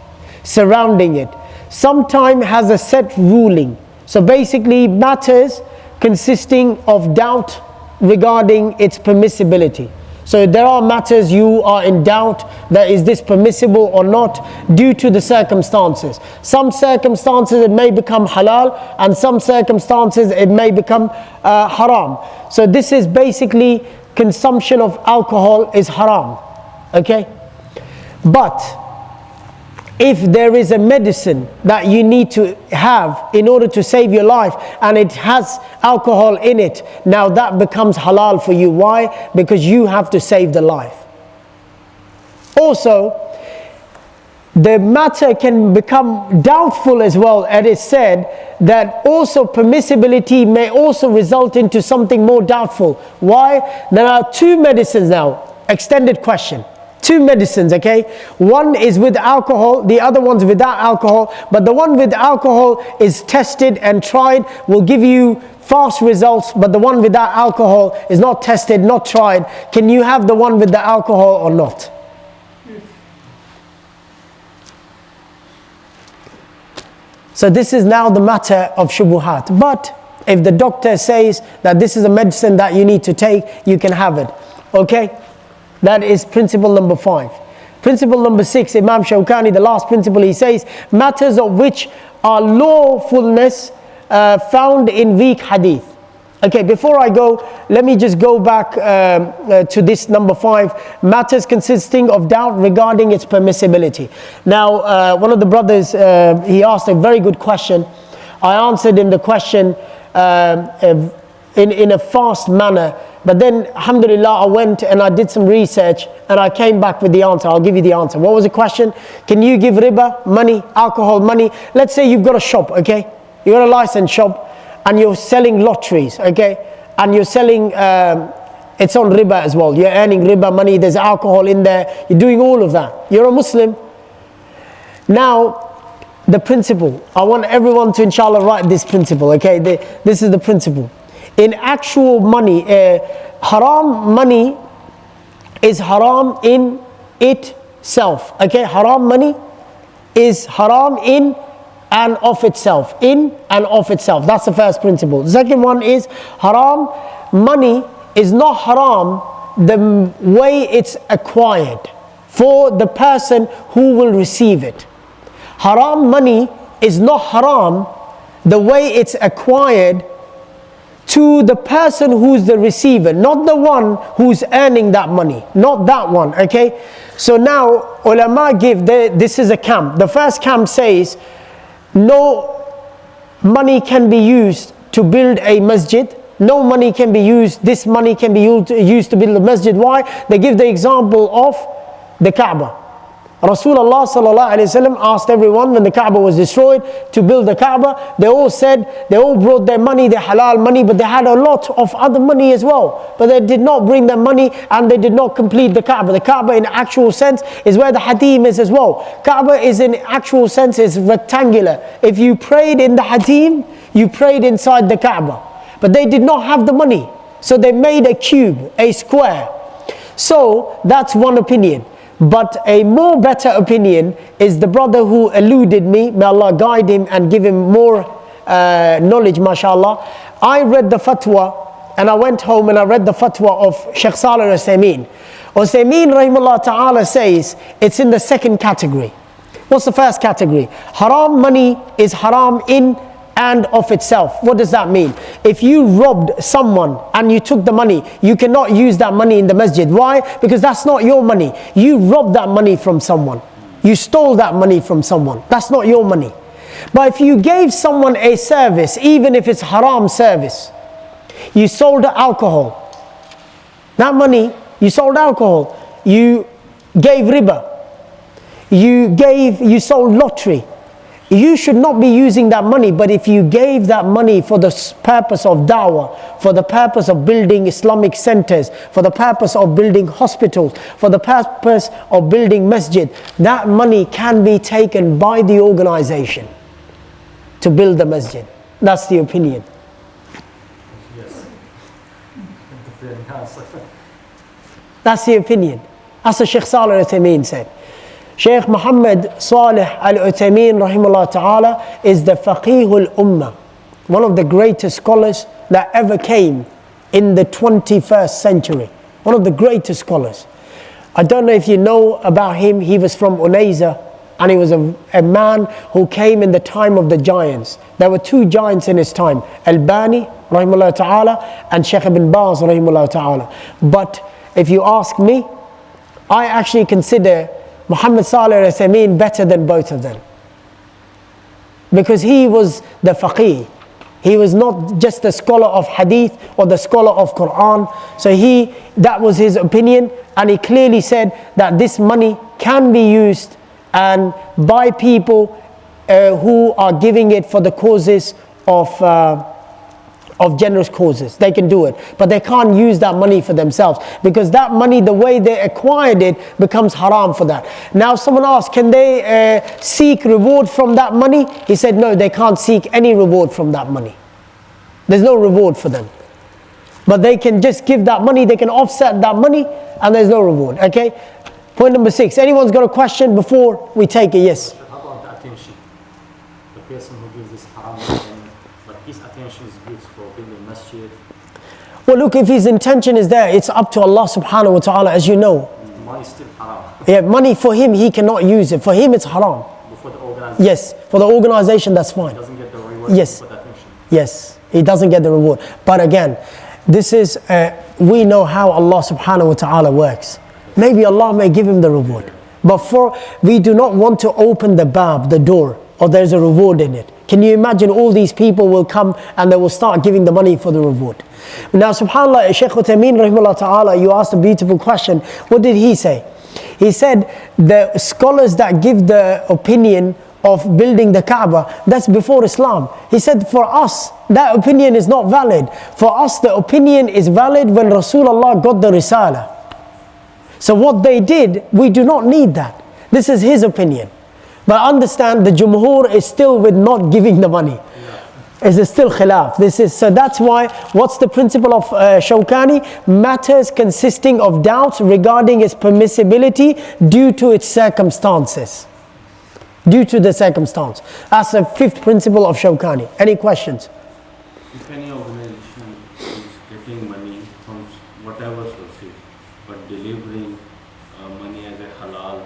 surrounding it. Sometime has a set ruling. So basically matters consisting of doubt regarding its permissibility. So there are matters you are in doubt that is this permissible or not due to the circumstances. Some circumstances it may become halal, and some circumstances it may become haram. So this is basically consumption of alcohol is haram, okay? But if there is a medicine that you need to have in order to save your life and it has alcohol in it, now that becomes halal for you. Why? Because you have to save the life. Also, the matter can become doubtful as well, and it's said that also permissibility may also result into something more doubtful. Why? There are 2 medicines now, extended question. 2 medicines, okay? One is with alcohol, the other one's without alcohol, but the one with alcohol is tested and tried, will give you fast results, but the one without alcohol is not tested, not tried. Can you have the one with the alcohol or not? So this is now the matter of shubuhat. But If the doctor says that this is a medicine that you need to take, you can have it. Okay? That is principle number 5. Principle number 6, Imam Shawkani, the last principle, he says, matters of which are lawfulness found in weak hadith. Okay, before I go, let me just go back to this number 5, matters consisting of doubt regarding its permissibility. Now, one of the brothers, he asked a very good question. I answered him the question in a fast manner, but then alhamdulillah I went and I did some research and I came back with the answer. I'll give you the answer. What was the question? Can you give riba, money, alcohol, money? Let's say you've got a shop, okay? You've got a licensed shop and you're selling lotteries, okay? And you're selling, it's on riba as well. You're earning riba money, there's alcohol in there, you're doing all of that. You're a Muslim. Now, the principle, I want everyone to inshallah write this principle, okay? This is the principle. In actual money, haram money is haram in itself, okay? Haram money is haram in and of itself, in and of itself. That's the first principle. The second one is haram money is not haram the way it's acquired for the person who will receive it. Haram money is not haram the way it's acquired to the person who's the receiver, not the one who's earning that money, not that one, okay? So now ulama give, this is a camp. The first camp says no money can be used to build a masjid. No money can be used, this money can be used to build a masjid. Why? They give the example of the Kaaba. Rasulullah sallallahu alaihi wasallam asked everyone when the Kaaba was destroyed to build the Kaaba. They all said, they all brought their money, their halal money, but they had a lot of other money as well. But they did not bring their money and they did not complete the Kaaba. The Kaaba in actual sense is where the Hatim is as well. Kaaba is in actual sense is rectangular. If you prayed in the Hatim, you prayed inside the Kaaba. But they did not have the money. So they made a cube, a square. So that's one opinion. But a more better opinion is the brother who eluded me, may Allah guide him and give him more knowledge, mashallah. I read the fatwa and I went home and I read the fatwa of Sheikh Salih al-Uthaymeen. Uthaymeen rahimahullah ta'ala says it's in the second category. What's the first category? Haram money is haram in and of itself. What does that mean? If you robbed someone and you took the money, you cannot use that money in the masjid. Why? Because that's not your money. You robbed that money from someone. You stole that money from someone. That's not your money. But if you gave someone a service, even if it's haram service, you sold alcohol. That money, you sold alcohol. You gave riba. You sold lottery. You should not be using that money, but if you gave that money for the purpose of da'wah, for the purpose of building Islamic centers, for the purpose of building hospitals, for the purpose of building masjid, that money can be taken by the organization to build the masjid. That's the opinion. Yes. That's the opinion. That's what Sheikh Salih al-Uthaymeen said. Sheikh Muhammad Salih al-Uthaymeen rahimahullah ta'ala is the faqih al-ummah, one of the greatest scholars that ever came in the 21st century. One of the greatest scholars. I don't know if you know about him. He was from Unayza and he was a man who came in the time of the giants. There were two giants in his time, Albani rahimahullah ta'ala and Sheikh ibn Baz rahimahullah ta'ala. But if you ask me, I actually consider Muhammad Salih al-Uthaymeen better than both of them. Because he was the faqih. He was not just the scholar of hadith or the scholar of Quran. So that was his opinion, and he clearly said that this money can be used and by people who are giving it for the causes of generous causes. They can do it, but they can't use that money for themselves, because that money, the way they acquired it, becomes haram for that. Now someone asked, can they seek reward from that money? He said no, they can't seek any reward from that money. There's no reward for them, but they can just give that money, they can offset that money, and there's no reward. Okay, point number 6. Anyone's got a question before we take it? Yes. How about the attention? the person who gives this haram money, but his attention is good for building masjid. Well, look, if his intention is there, it's up to Allah subhanahu wa ta'ala, as you know. Money is still haram. Yeah, money for him, he cannot use it. For him, it's haram. Before the organization. Yes, for the organization, that's fine. He doesn't get the reward Yes. for the attention. Yes, he doesn't get the reward. But again, this is, we know how Allah subhanahu wa ta'ala works. Maybe Allah may give him the reward. But we do not want to open the bab, the door, or there's a reward in it. Can you imagine all these people will come and they will start giving the money for the reward? Now subhanAllah, Shaykh Uthaymeen rahimahullah ta'ala, you asked a beautiful question. What did he say? He said the scholars that give the opinion of building the Kaaba, that's before Islam. He said for us, that opinion is not valid. For us, the opinion is valid when Rasulullah got the Risala. So what they did, we do not need that. This is his opinion. But understand, the Jumhur is still with not giving the money. It's still khilaf. So that's why, what's the principle of Shawkani? Matters consisting of doubts regarding its permissibility due to its circumstances. Due to the circumstance. That's the fifth principle of Shawkani. Any questions? If any organization is getting money from whatever sources, but delivering money as a halal,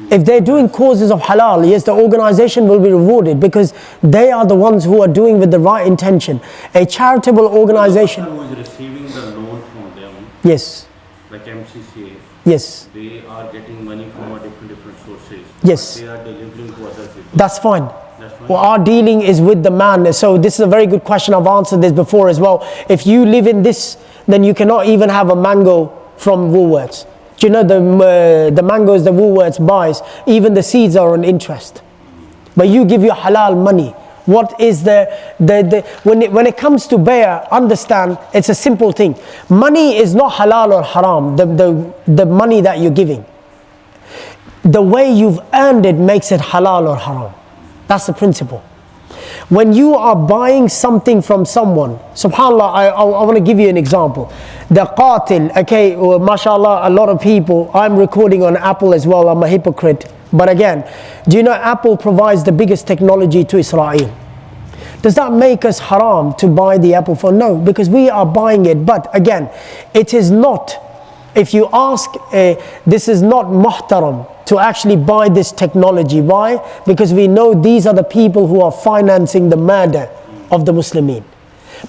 If they're doing causes of halal, yes, the organization will be rewarded because they are the ones who are doing with the right intention. A charitable organization. the person who is receiving the loan from them, Yes, like MCCA, yes, they are getting money from a different sources. Yes. But they are delivering to other people. that's fine. That's fine. Well, our dealing is with the man. So this is a very good question. I've answered this before as well. If you live in this, then you cannot even have a mango from Woolworths. Do you know the mangoes that Woolworths buys, even the seeds are on interest. But you give your halal money. What is when it comes to bay'ah, understand, it's a simple thing. Money is not halal or haram, the money that you're giving. The way you've earned it makes it halal or haram. That's the principle. When you are buying something from someone, subhanAllah, I want to give you an example. The qatil, okay, well, mashallah, a lot of people, I'm recording on Apple as well, I'm a hypocrite. But again, do you know Apple provides the biggest technology to Israel? Does that make us haram to buy the Apple phone? No, because we are buying it. But again, it is not, if you ask, this is not muhtaram to actually buy this technology. Why? Because we know these are the people who are financing the murder of the Muslimin.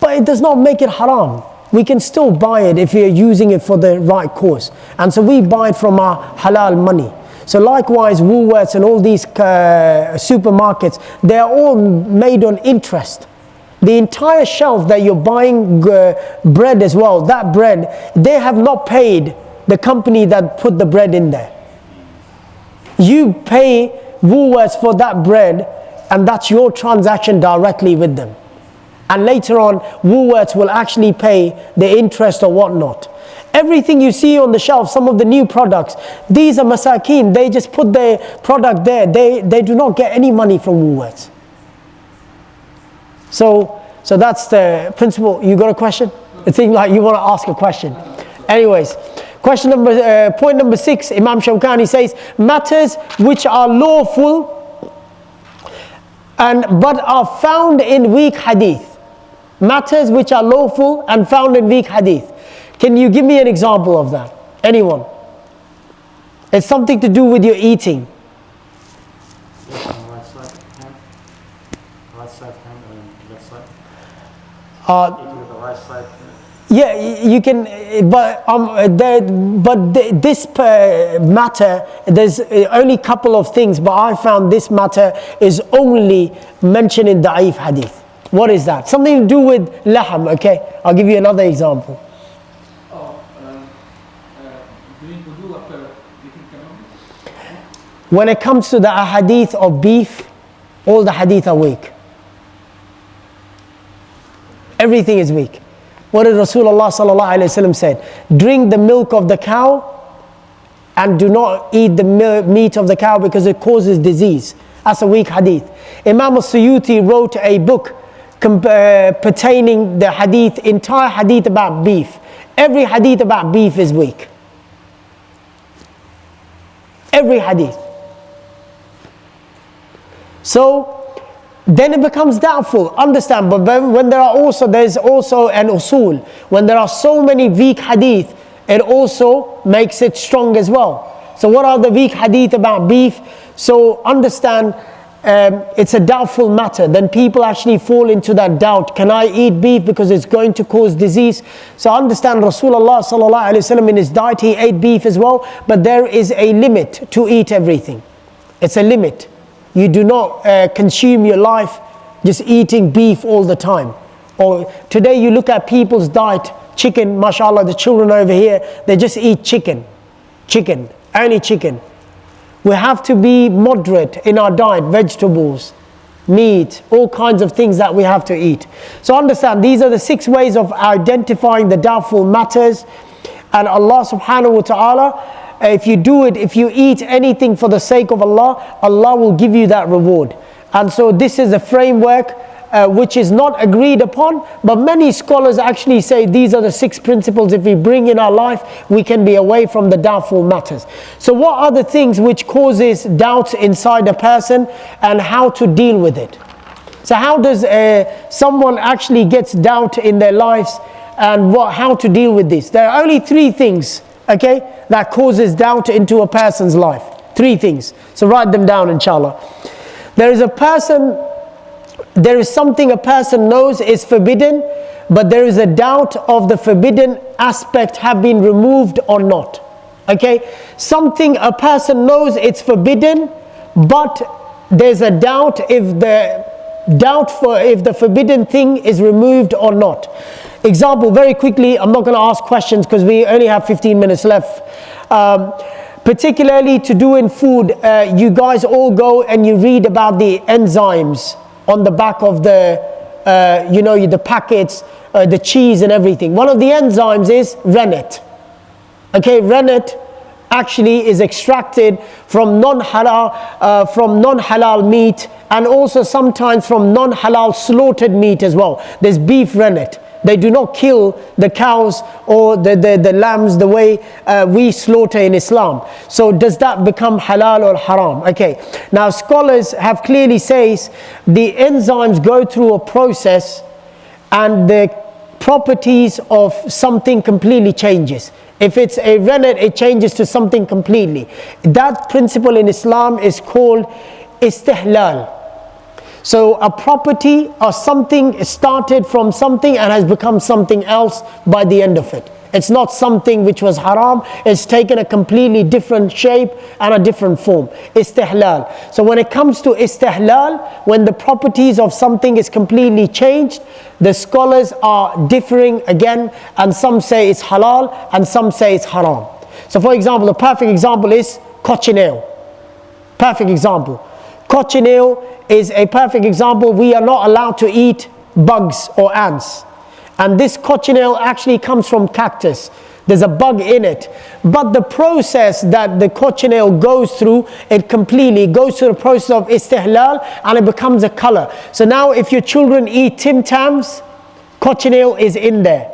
But it does not make it haram. We can still buy it if we are using it for the right cause. And so we buy it from our halal money. So likewise, Woolworths and all these supermarkets, they are all made on interest. The entire shelf that you're buying bread as well, that bread, they have not paid the company that put the bread in there. You pay Woolworths for that bread, and that's your transaction directly with them. And later on, Woolworths will actually pay the interest or whatnot. Everything you see on the shelf, some of the new products, these are masakeen. They just put their product there. They do not get any money from Woolworths. So that's the principle. You got a question? It seems like you want to ask a question. Anyways, point number 6, Imam Shawkani says, matters which are lawful but are found in weak hadith. Matters which are lawful and found in weak hadith. Can you give me an example of that? Anyone? It's something to do with your eating. Yes, on the right side hand and left side. Eating with the right side. Yeah, you can, this matter, there's only a couple of things, but I found this matter is only mentioned in Da'if hadith. What is that? Something to do with laham, okay? I'll give you another example. Doing wudu after eating tamam? When it comes to the ahadith of beef, all the hadith are weak. Everything is weak. What did Rasulullah sallallahu alaihi wasallam said? Drink the milk of the cow and do not eat the meat of the cow because it causes disease. That's a weak hadith. Imam al-Suyuti wrote a book pertaining the hadith, entire hadith about beef. Every hadith about beef is weak. Every hadith. So then it becomes doubtful. Understand? But when there's also an usul. When there are so many weak hadith, it also makes it strong as well. So what are the weak hadith about beef? So understand, it's a doubtful matter. Then people actually fall into that doubt. Can I eat beef because it's going to cause disease? So understand, Rasulullah sallallahu alaihi wasallam in his diet, he ate beef as well. But there is a limit to eat everything. It's a limit. You do not consume your life just eating beef all the time. Or today you look at people's diet, chicken, mashallah, the children over here, they just eat chicken, only chicken. We have to be moderate in our diet, vegetables, meat, all kinds of things that we have to eat. So understand, these are the 6 ways of identifying the doubtful matters. And Allah subhanahu wa ta'ala, if you do it, if you eat anything for the sake of Allah, Allah will give you that reward. And so this is a framework which is not agreed upon, but many scholars actually say these are the 6 principles. If we bring in our life, we can be away from the doubtful matters. So what are the things which causes doubts inside a person, and how to deal with it? So how does someone actually gets doubt in their lives, and how to deal with this? There are only 3 things, okay, that causes doubt into a person's life. 3 things. So write them down, inshallah. There is something a person knows is forbidden, but there is a doubt of the forbidden aspect have been removed or not. Okay? Something a person knows it's forbidden, but there's a doubt if the forbidden thing is removed or not. Example, very quickly, I'm not going to ask questions because we only have 15 minutes left. Particularly to do in food, you guys all go and you read about the enzymes on the back of the packets, the cheese and everything. One of the enzymes is rennet. Okay, rennet actually is extracted from non-halal meat, and also sometimes from non-halal slaughtered meat as well. There's beef rennet. They do not kill the cows or the lambs the way we slaughter in Islam. So does that become halal or haram? Okay. Now scholars have clearly says the enzymes go through a process, and the properties of something completely changes. If it's a rennet, it changes to something completely. That principle in Islam is called istihlal. So a property or something started from something and has become something else by the end of it. It's not something which was haram, it's taken a completely different shape and a different form. Istihlal. So when it comes to istihlal, when the properties of something is completely changed, the scholars are differing again, and some say it's halal and some say it's haram. So for example, the perfect example is cochineal. Perfect example. Cochineal is a perfect example. We are not allowed to eat bugs or ants. And this cochineal actually comes from cactus. There's a bug in it. But the process that the cochineal goes through, it completely goes through the process of istihlal, and it becomes a color. So now if your children eat Tim Tams, cochineal is in there.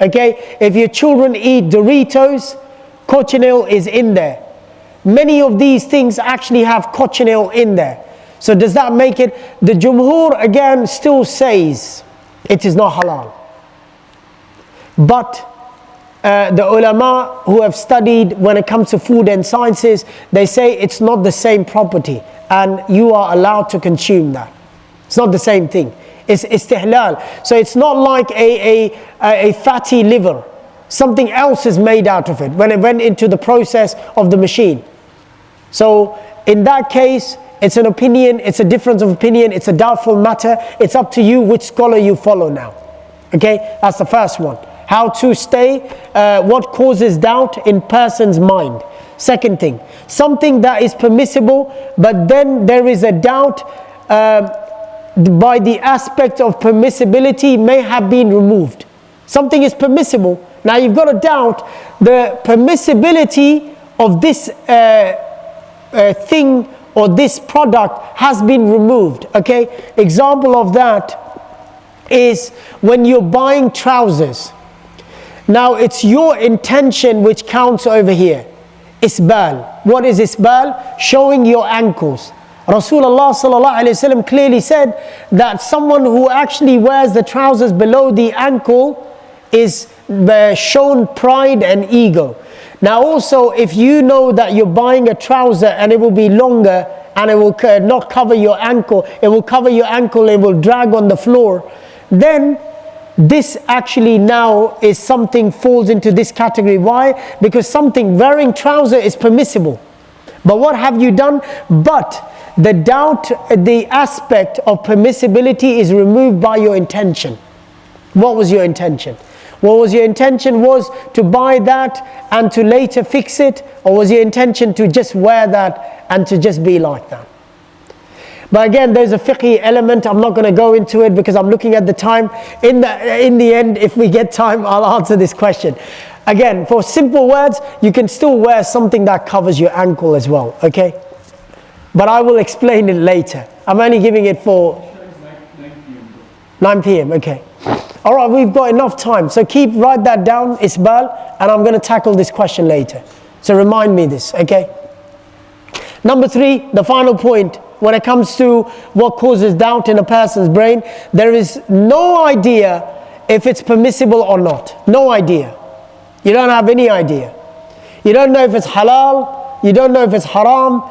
Okay? If your children eat Doritos, cochineal is in there. Many of these things actually have cochineal in there. So does that make it? The Jumhur again still says it is not halal. But the ulama who have studied when it comes to food and sciences, they say it's not the same property, and you are allowed to consume that. It's not the same thing. It's istihlal. So it's not like a fatty liver. Something else is made out of it when it went into the process of the machine. So in that case, it's an opinion, it's a difference of opinion, it's a doubtful matter. It's up to you which scholar you follow now. Okay, that's the first one. How to stay, what causes doubt in person's mind. Second thing, something that is permissible, but then there is a doubt by the aspect of permissibility may have been removed. Something is permissible. Now you've got to doubt the permissibility of this thing or this product has been removed. Okay, example of that is when you're buying trousers. Now it's your intention which counts over here. Isbal. What is isbal? Showing your ankles. Rasulullah sallallahu alaihi wasallam clearly said that someone who actually wears the trousers below the ankle is shown pride and ego. Now also, if you know that you're buying a trouser and it will be longer and it will not cover your ankle, it will cover your ankle, it will drag on the floor, then this actually now is something falls into this category. Why? Because something, wearing trouser is permissible. But what have you done? But the doubt, the aspect of permissibility is removed by your intention. What was your intention? What was your intention? Was to buy that and to later fix it? Or was your intention to just wear that and to just be like that? But again, there's a fiqhi element. I'm not going to go into it because I'm looking at the time. In the end, if we get time, I'll answer this question. Again, for simple words, you can still wear something that covers your ankle as well, okay? But I will explain it later. I'm only giving it for 9 p.m, okay. All right, we've got enough time. So write that down, Isbal, and I'm going to tackle this question later. So remind me this, okay? Number 3, the final point. When it comes to what causes doubt in a person's brain, there is no idea if it's permissible or not. No idea. You don't have any idea. You don't know if it's halal. You don't know if it's haram.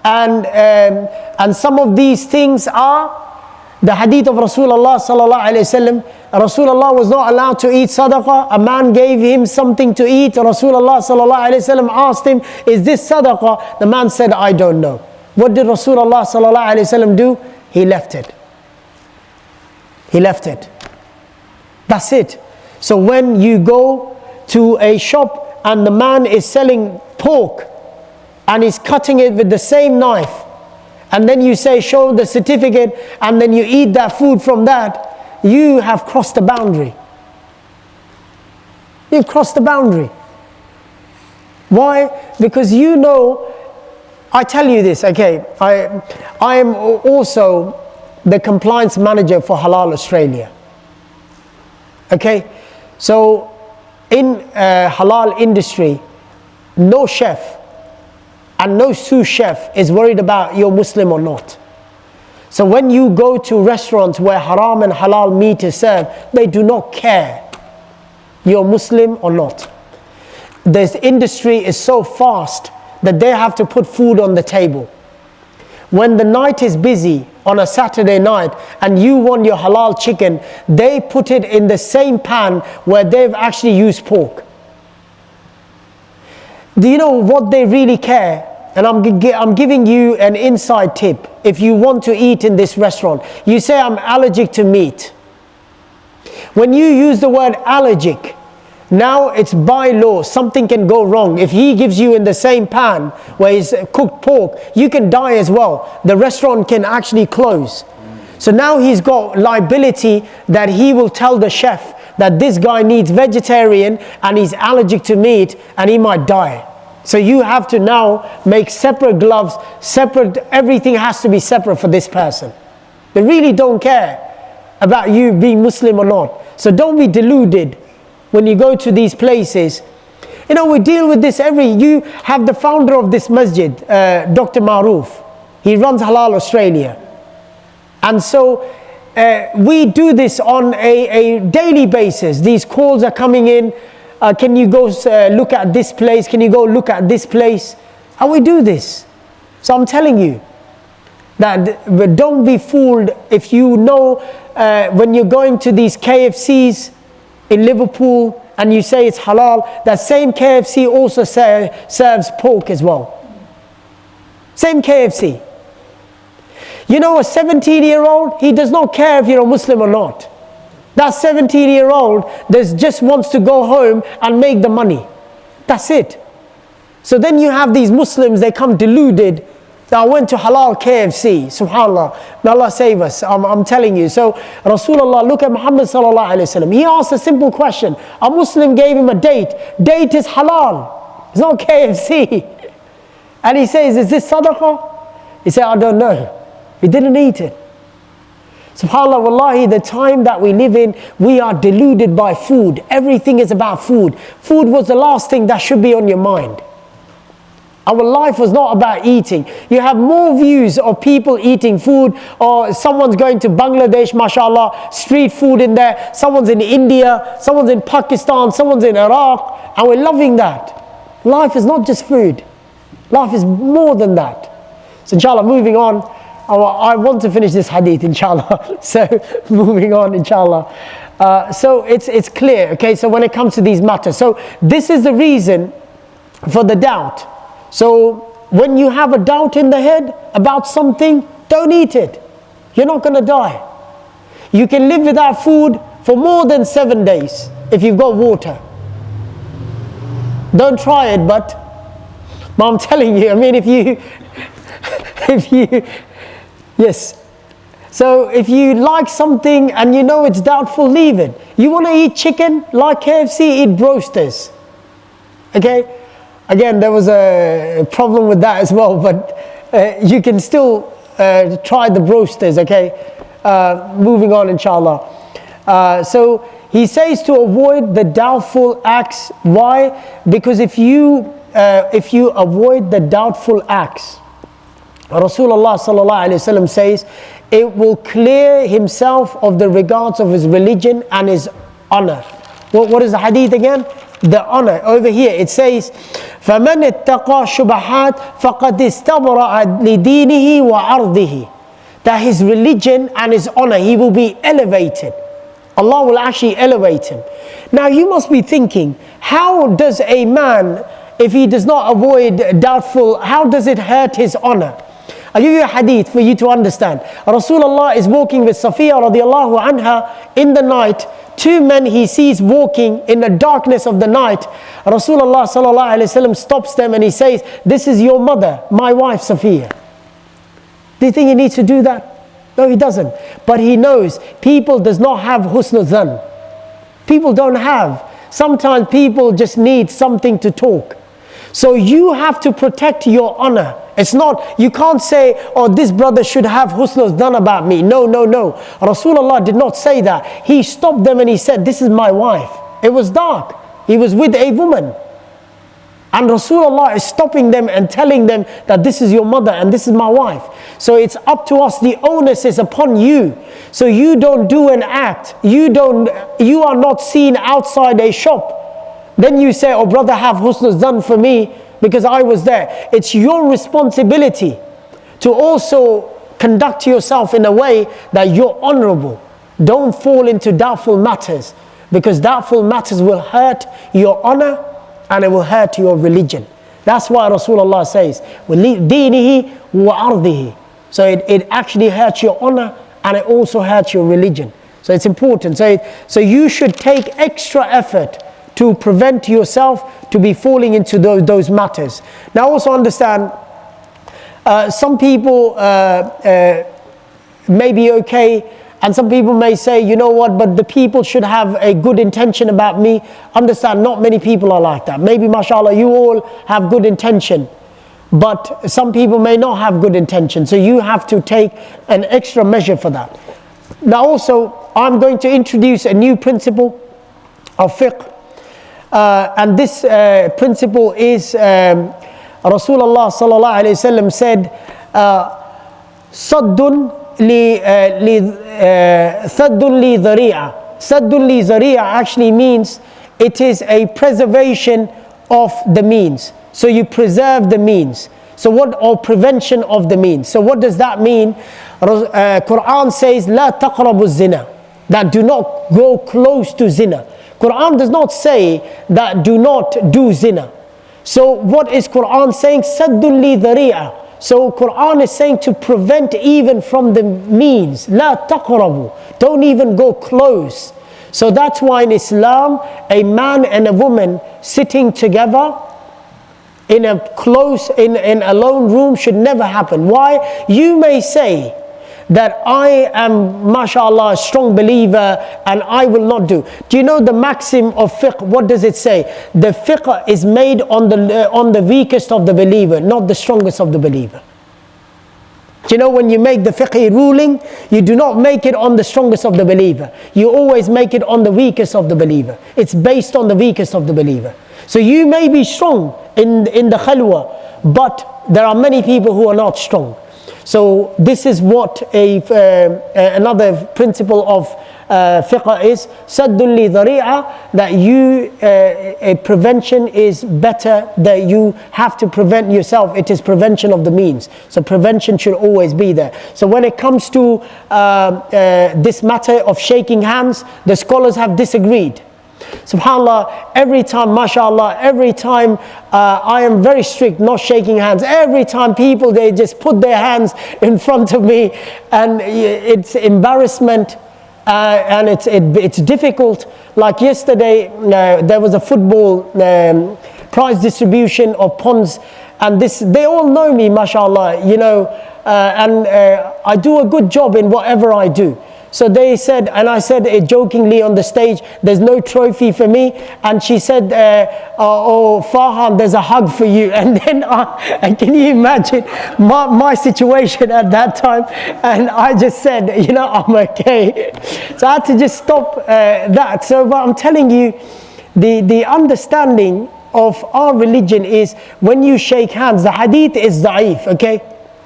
And some of these things are the hadith of Rasulullah sallallahu alaihi wasallam. Rasulullah was not allowed to eat sadaqah. A man gave him something to eat. Rasulullah sallallahu alaihi wasallam asked him, "Is this sadaqah?" The man said, "I don't know." What did Rasulullah sallallahu alaihi wasallam do? He left it. He left it. That's it. So when you go to a shop and the man is selling pork and he's cutting it with the same knife, and then you say, "Show the certificate," and then you eat that food from that, you have crossed the boundary. You've crossed the boundary. Why? Because you know, I tell you this, okay, I am also the compliance manager for Halal Australia. Okay, so in halal industry, no chef and no sous chef is worried about you're Muslim or not. So when you go to restaurants where haram and halal meat is served, they do not care you're Muslim or not. This industry is so fast that they have to put food on the table. When the night is busy on a Saturday night and you want your halal chicken, they put it in the same pan where they've actually used pork. Do you know what they really care? And I'm giving you an inside tip. If you want to eat in this restaurant, you say, "I'm allergic to meat." When you use the word allergic, now it's by law, something can go wrong. If he gives you in the same pan where he's cooked pork, you can die as well. The restaurant can actually close. So now he's got liability that he will tell the chef that this guy needs vegetarian and he's allergic to meat and he might die. So you have to now make separate gloves, separate, everything has to be separate for this person. They really don't care about you being Muslim or not. So don't be deluded when you go to these places. You know, we deal with this you have the founder of this masjid, Dr. Maroof. He runs Halal Australia. And so we do this on a daily basis. These calls are coming in. Can you go look at this place? Can you go look at this place? And we do this. So I'm telling you that don't be fooled if you know when you're going to these KFCs in Liverpool and you say it's halal, that same KFC also serves pork as well. Same KFC. You know, a 17-year-old, he does not care if you're a Muslim or not. That 17-year-old just wants to go home and make the money. That's it. So then you have these Muslims, they come deluded. I went to halal KFC, subhanAllah. May Allah save us, I'm telling you. So Rasulullah, look at Muhammad sallallahu alayhi wa sallam. He asked a simple question. A Muslim gave him a date. Date is halal. It's not KFC. And he says, "Is this sadaqah?" He said, "I don't know." He didn't eat it. SubhanAllah, wallahi, the time that we live in, we are deluded by food. Everything is about food. Food was the last thing that should be on your mind. Our life was not about eating. You have more views of people eating food, or someone's going to Bangladesh, mashallah, street food in there. Someone's in India, someone's in Pakistan, someone's in Iraq, and we're loving that. Life is not just food. Life is more than that. So inshallah, moving on. I want to finish this hadith, inshallah. So moving on, inshallah. So it's clear, okay? So when it comes to these matters, so this is the reason for the doubt. So when you have a doubt in the head about something, don't eat it. You're not going to die. You can live without food for more than 7 days if you've got water. Don't try it, but I'm telling you, I mean, if you, yes. So if you like something and you know it's doubtful, leave it. You want to eat chicken, like KFC, eat broasters. Okay? Again, there was a problem with that as well, but you can still try the broasters, okay? Moving on, inshallah. So he says to avoid the doubtful acts. Why? Because if you avoid the doubtful acts, Rasulullah sallallahu alaihi wasallam says, it will clear himself of the regards of his religion and his honor. What is the hadith again? The honor. Over here it says, فَمَنِ اتَّقَى شُبَهَاتٍ فَقَدْ اسْتَبْرَأَ لِدِينِهِ وَعَرْضِهِ. That his religion and his honor, he will be elevated. Allah will actually elevate him. Now you must be thinking, how does a man, if he does not avoid doubtful, how does it hurt his honor? I'll give you a hadith for you to understand. Rasulullah is walking with Safiya radiallahu anha in the night. Two men he sees walking in the darkness of the night. Rasulullah sallallahu alaihi wasallam stops them and he says, this is your mother, my wife Safiya. Do you think he needs to do that? No, he doesn't. But he knows people does not have husn dhan. People don't have. Sometimes people just need something to talk. So you have to protect your honor. It's not, you can't say, oh, this brother should have husn dhan about me. No, no, no. Rasulullah did not say that. He stopped them and he said, this is my wife. It was dark. He was with a woman. And Rasulullah is stopping them and telling them that this is your mother and this is my wife. So it's up to us. The onus is upon you. So you don't do an act. You are not seen outside a shop. Then you say, oh brother, have husn dhan for me because I was there. It's your responsibility to also conduct yourself in a way that you're honorable. Don't fall into doubtful matters, because doubtful matters will hurt your honor and it will hurt your religion. That's why Rasulullah says, دِينِهِ وَعَرْضِهِ. So it actually hurts your honor and it also hurts your religion. So it's important. So you should take extra effort to prevent yourself to be falling into those matters. Now also understand, some people may be okay, and some people may say, you know what, but the people should have a good intention about me. Understand, not many people are like that. Maybe, mashallah, you all have good intention, but some people may not have good intention. So you have to take an extra measure for that. Now also, I'm going to introduce a new principle of fiqh. And this principle is, Rasulullah sallallahu alayhi wasallam said, Saddun li dhari'a. Saddun li dhari'a actually means it is a preservation of the means. So you preserve the means. So or prevention of the means. So what does that mean? Quran says, La taqrabu zina. That do not go close to zina. Quran does not say that do not do zina. So what is Quran saying? Saddun li dhari'a. So Quran is saying to prevent even from the means. La taqrabu. Don't even go close. So that's why in Islam, a man and a woman sitting together in a lone room should never happen. Why? You may say that I am, mashallah, a strong believer and I will not do. Do you know the maxim of fiqh? What does it say? The fiqh is made on the weakest of the believer, not the strongest of the believer. Do you know when you make the fiqh ruling, you do not make it on the strongest of the believer. You always make it on the weakest of the believer. It's based on the weakest of the believer. So you may be strong in the khalwa, but there are many people who are not strong. So this is what another principle of fiqh is, saddun li dhari'a, that a prevention is better, that you have to prevent yourself. It is prevention of the means. So prevention should always be there. So when it comes to this matter of shaking hands, the scholars have disagreed. SubhanAllah, every time, mashallah, every time I am very strict, not shaking hands. Every time people, they just put their hands in front of me, and it's embarrassment. And it's difficult. Like yesterday, there was a football prize distribution of ponds, and they all know me, mashallah, you know, and I do a good job in whatever I do. So they said, and I said it jokingly on the stage, there's no trophy for me. And she said, oh Farhan, there's a hug for you. And then and can you imagine my situation at that time? And I just said, you know, I'm okay. So I had to just stop that. So but I'm telling you, the understanding of our religion is when you shake hands, the hadith is da'if, okay?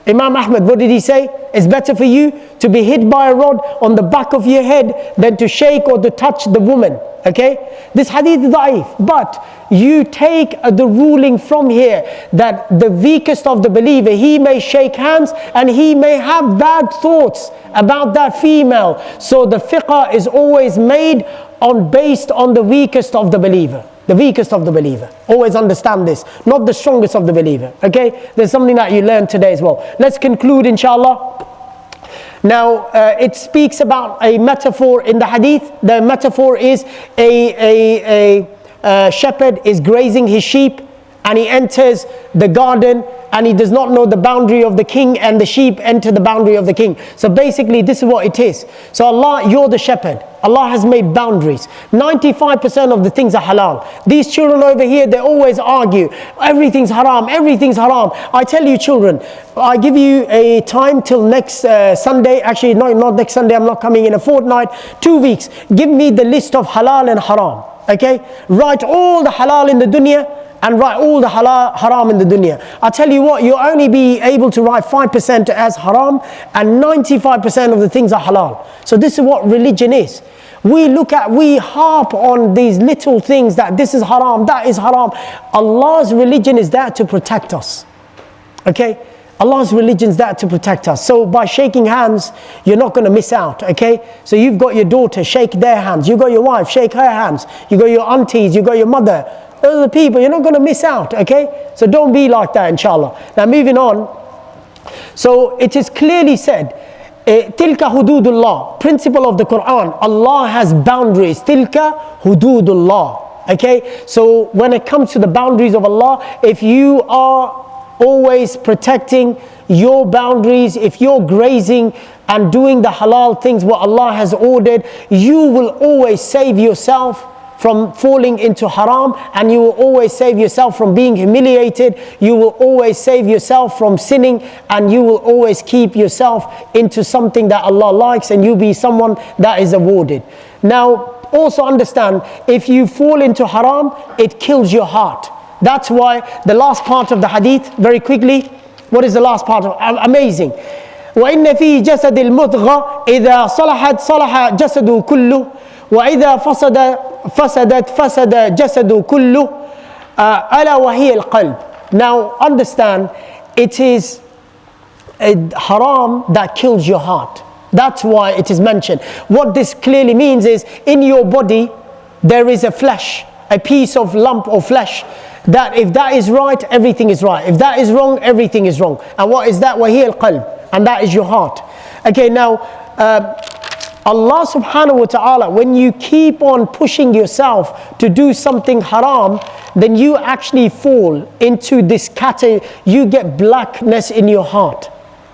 Imam Ahmad, what did he say? It's better for you to be hit by a rod on the back of your head than to shake or to touch the woman. Okay? This hadith is da'if. But you take the ruling from here that the weakest of the believer, he may shake hands and he may have bad thoughts about that female. So the fiqh is always made based on the weakest of the believer. The weakest of the believer. Always understand this. Not the strongest of the believer. Okay? There's something that you learned today as well. Let's conclude, inshallah. Now, it speaks about a metaphor in the hadith. The metaphor is a shepherd is grazing his sheep, and he enters the garden, and he does not know the boundary of the king, and the sheep enter the boundary of the king. So basically, this is what it is. So Allah, you're the shepherd. Allah has made boundaries. 95% of the things are halal. These children over here, they always argue, everything's haram, everything's haram. I tell you children, I give you a time till next Sunday. Actually, no, not next Sunday, I'm not coming in a fortnight. 2 weeks. Give me the list of halal and haram. Okay? Write all the halal in the dunya and write all the haram in the dunya. I tell you what, you'll only be able to write 5% as haram, and 95% of the things are halal. So this is what religion is. We harp on these little things, that this is haram, that is haram. Allah's religion is there to protect us. Okay? Allah's religion is there to protect us. So by shaking hands, you're not going to miss out. Okay? So you've got your daughter, shake their hands. You've got your wife, shake her hands. You've got your aunties, you've got your mother. Those are the people, you're not going to miss out. Okay? So don't be like that, inshallah. Now moving on. So it is clearly said, Tilka hududullah, principle of the Quran. Allah has boundaries. Tilka hududullah. Okay? So when it comes to the boundaries of Allah, if you are always protecting your boundaries, if you're grazing and doing the halal things what Allah has ordered, you will always save yourself from falling into haram, and you will always save yourself from being humiliated. You will always save yourself from sinning, and you will always keep yourself into something that Allah likes, and you'll be someone that is awarded. Now, also understand, if you fall into haram, it kills your heart. That's why the last part of the hadith, very quickly, what is the last part of? Amazing. وَإِنَّ فِي جَسَدِ الْمُضْغَةِ إِذَا صَلَحَتْ صَلَحَ جَسَدُ كُلُّهُ وَإِذَا فَسَدَتْ فَسَدَ جَسَدُ كُلُّهُ أَلَا وَهِيَ الْقَلْبِ. Now understand, it is a haram that kills your heart. That's why it is mentioned. What this clearly means is, in your body there is a flesh, a piece of lump of flesh, that if that is right, everything is right. If that is wrong, everything is wrong. And what is that? وَهِيَ الْقَلْبِ. And that is your heart. Okay, now Allah subhanahu wa ta'ala, when you keep on pushing yourself to do something haram, then you actually fall into this category. You get blackness in your heart.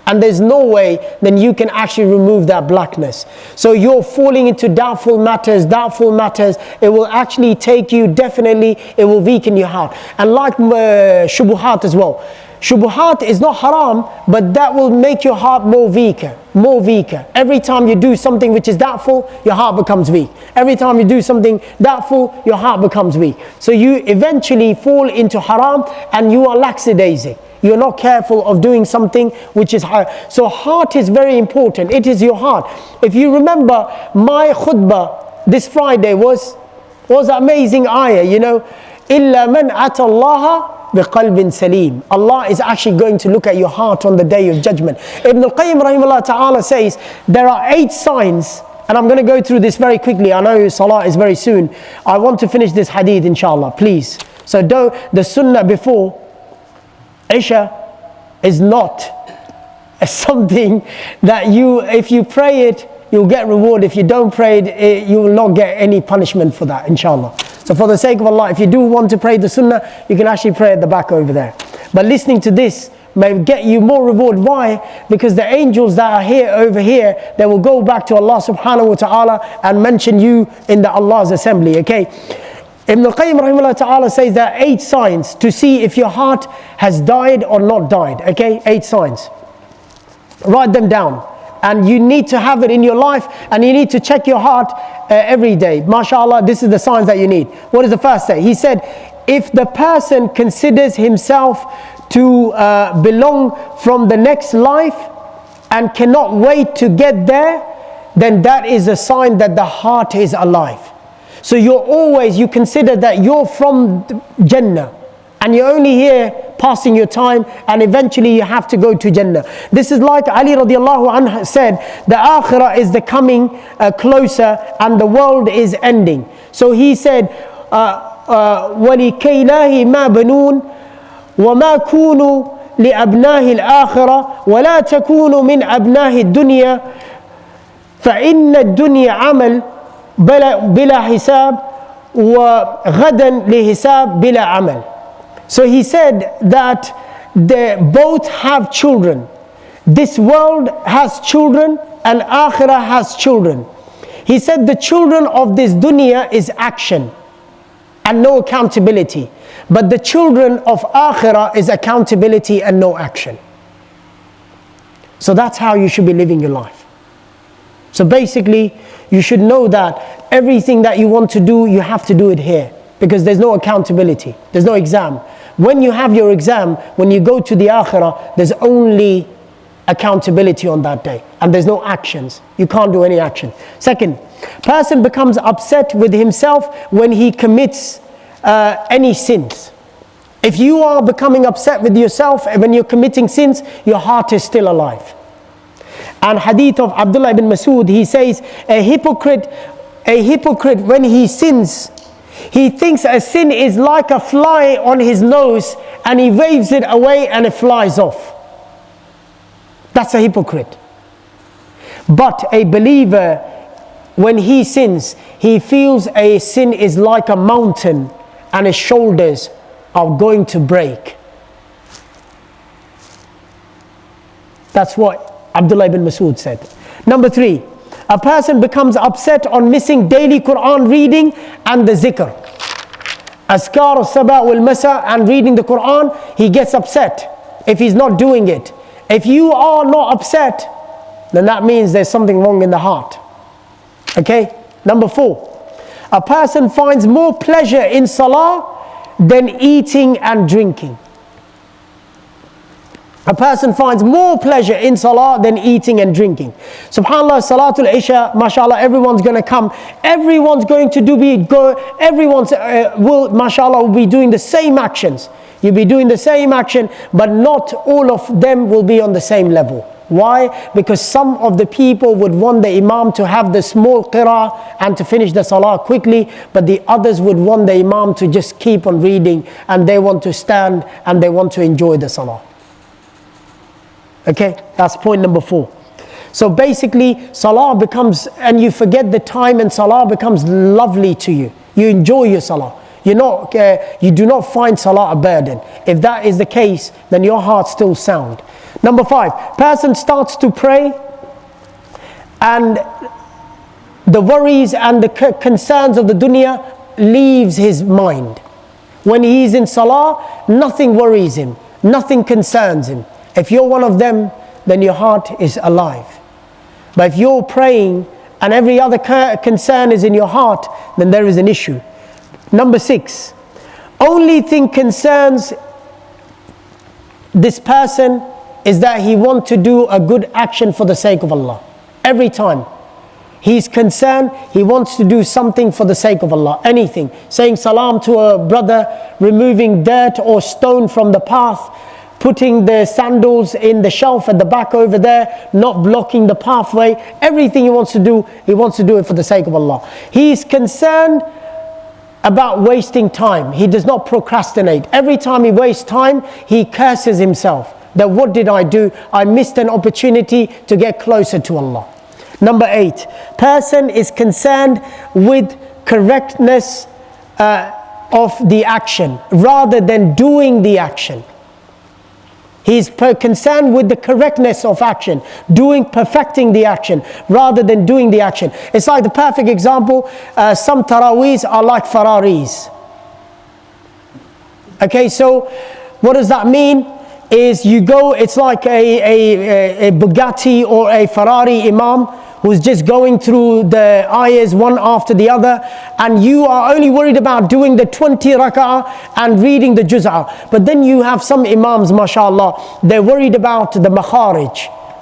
And there's no way then you can actually remove that blackness. So you're falling into doubtful matters. It will actually take you, definitely, it will weaken your heart. And like shubuhat as well. Shubuhat is not haram, but that will make your heart more weaker. Every time you do something which is doubtful, your heart becomes weak. Every time you do something doubtful, your heart becomes weak. So you eventually fall into haram and you are lackadaisic. You're not careful of doing something which is haram. So heart is very important. It is your heart. If you remember, my khutbah this Friday was an amazing ayah, you know. إِلَّا مَنْ أَتَى اللَّهَ بِقَلْبٍ سَلِيمٍ. Allah is actually going to look at your heart on the day of judgment. Ibn al-Qayyim rahimahullah ta'ala says there are 8 signs, and I'm going to go through this very quickly. I know Salah is very soon. I want to finish this hadith inshallah, please. So the sunnah before Isha is not something that if you pray it, you'll get reward. If you don't pray it, you will not get any punishment for that, inshallah. So for the sake of Allah, if you do want to pray the sunnah, you can actually pray at the back over there. But listening to this may get you more reward. Why? Because the angels that are here over here, they will go back to Allah subhanahu wa ta'ala and mention you in the Allah's assembly. Okay. Ibn al-Qayyim rahimahullah ta'ala says there are 8 signs to see if your heart has died or not died. Okay, 8 signs. Write them down. And you need to have it in your life, and you need to check your heart every day. MashaAllah, this is the signs that you need. What is the first say? He said, if the person considers himself to belong from the next life and cannot wait to get there, then that is a sign that the heart is alive. So you consider that you're from Jannah, and you're only here passing your time, and eventually you have to go to Jannah. This is like Ali radiallahu anhu said, the akhirah is the coming closer and the world is ending. So he said, وَلِكَيْلَاهِ مَا بَنُونَ وَمَا كُونُوا لِأَبْنَاهِ الْآخِرَةِ وَلَا تَكُونُوا مِنْ أَبْنَاهِ الدُّنْيَا فَإِنَّ الدُّنْيَا عَمَلٌ بِلَا حِسَابٍ وَغَدًا لِحِسَابٍ بِلَا عَمَلٍ. So he said that they both have children. This world has children and akhirah has children. He said the children of this dunya is action and no accountability. But the children of akhirah is accountability and no action. So that's how you should be living your life. So basically, you should know that everything that you want to do, you have to do it here. Because there's no accountability. There's no exam. When you have your exam, when you go to the akhirah, there's only accountability on that day. And there's no actions. You can't do any action. Second, person becomes upset with himself when he commits any sins. If you are becoming upset with yourself when you're committing sins, your heart is still alive. And Hadeeth of Abdullah ibn Masud, he says, a hypocrite when he sins, he thinks a sin is like a fly on his nose and he waves it away and it flies off. That's a hypocrite. But a believer, when he sins, he feels a sin is like a mountain and his shoulders are going to break. That's what Abdullah ibn Masud said. Number 3, a person becomes upset on missing daily Quran reading and the zikr. Azkar al-sabah wal-masa and reading the Quran, he gets upset if he's not doing it. If you are not upset, then that means there's something wrong in the heart. Okay? Number 4, a person finds more pleasure in salah than eating and drinking. A person finds more pleasure in salah than eating and drinking. SubhanAllah, Salatul Isha, mashallah, everyone's going to come. Everyone's going to will be doing the same actions. You'll be doing the same action, but not all of them will be on the same level. Why? Because some of the people would want the imam to have the small qira'ah and to finish the salah quickly, but the others would want the imam to just keep on reading, and they want to stand and they want to enjoy the salah. Okay, that's point number 4. So basically, salah becomes, and you forget the time, and salah becomes lovely to you. You enjoy your salah. You do not find salah a burden. If that is the case, then your heart's still sound. Number 5, person starts to pray and the worries and the concerns of the dunya leaves his mind. When he is in salah, nothing worries him. nothing concerns him. If you're one of them, then your heart is alive. But if you're praying and every other concern is in your heart, then there is an issue. Number 6, only thing concerns this person is that he wants to do a good action for the sake of Allah. Every time he's concerned, he wants to do something for the sake of Allah. Anything. Saying salam to a brother, removing dirt or stone from the path, putting the sandals in the shelf at the back over there, not blocking the pathway. Everything he wants to do it for the sake of Allah. He's concerned about wasting time. He does not procrastinate. Every time he wastes time, he curses himself. That what did I do? I missed an opportunity to get closer to Allah. Number 8, person is concerned with correctness of the action rather than doing the action. He's concerned with the correctness of action, perfecting the action rather than doing the action. It's like the perfect example, some taraweehs are like Ferraris. Okay, so what does that mean? Is you go, it's like a Bugatti or a Ferrari imam who's just going through the ayahs one after the other, and you are only worried about doing the 20 rak'ah and reading the juz'ah. But then you have some imams, mashallah, they're worried about the makharij,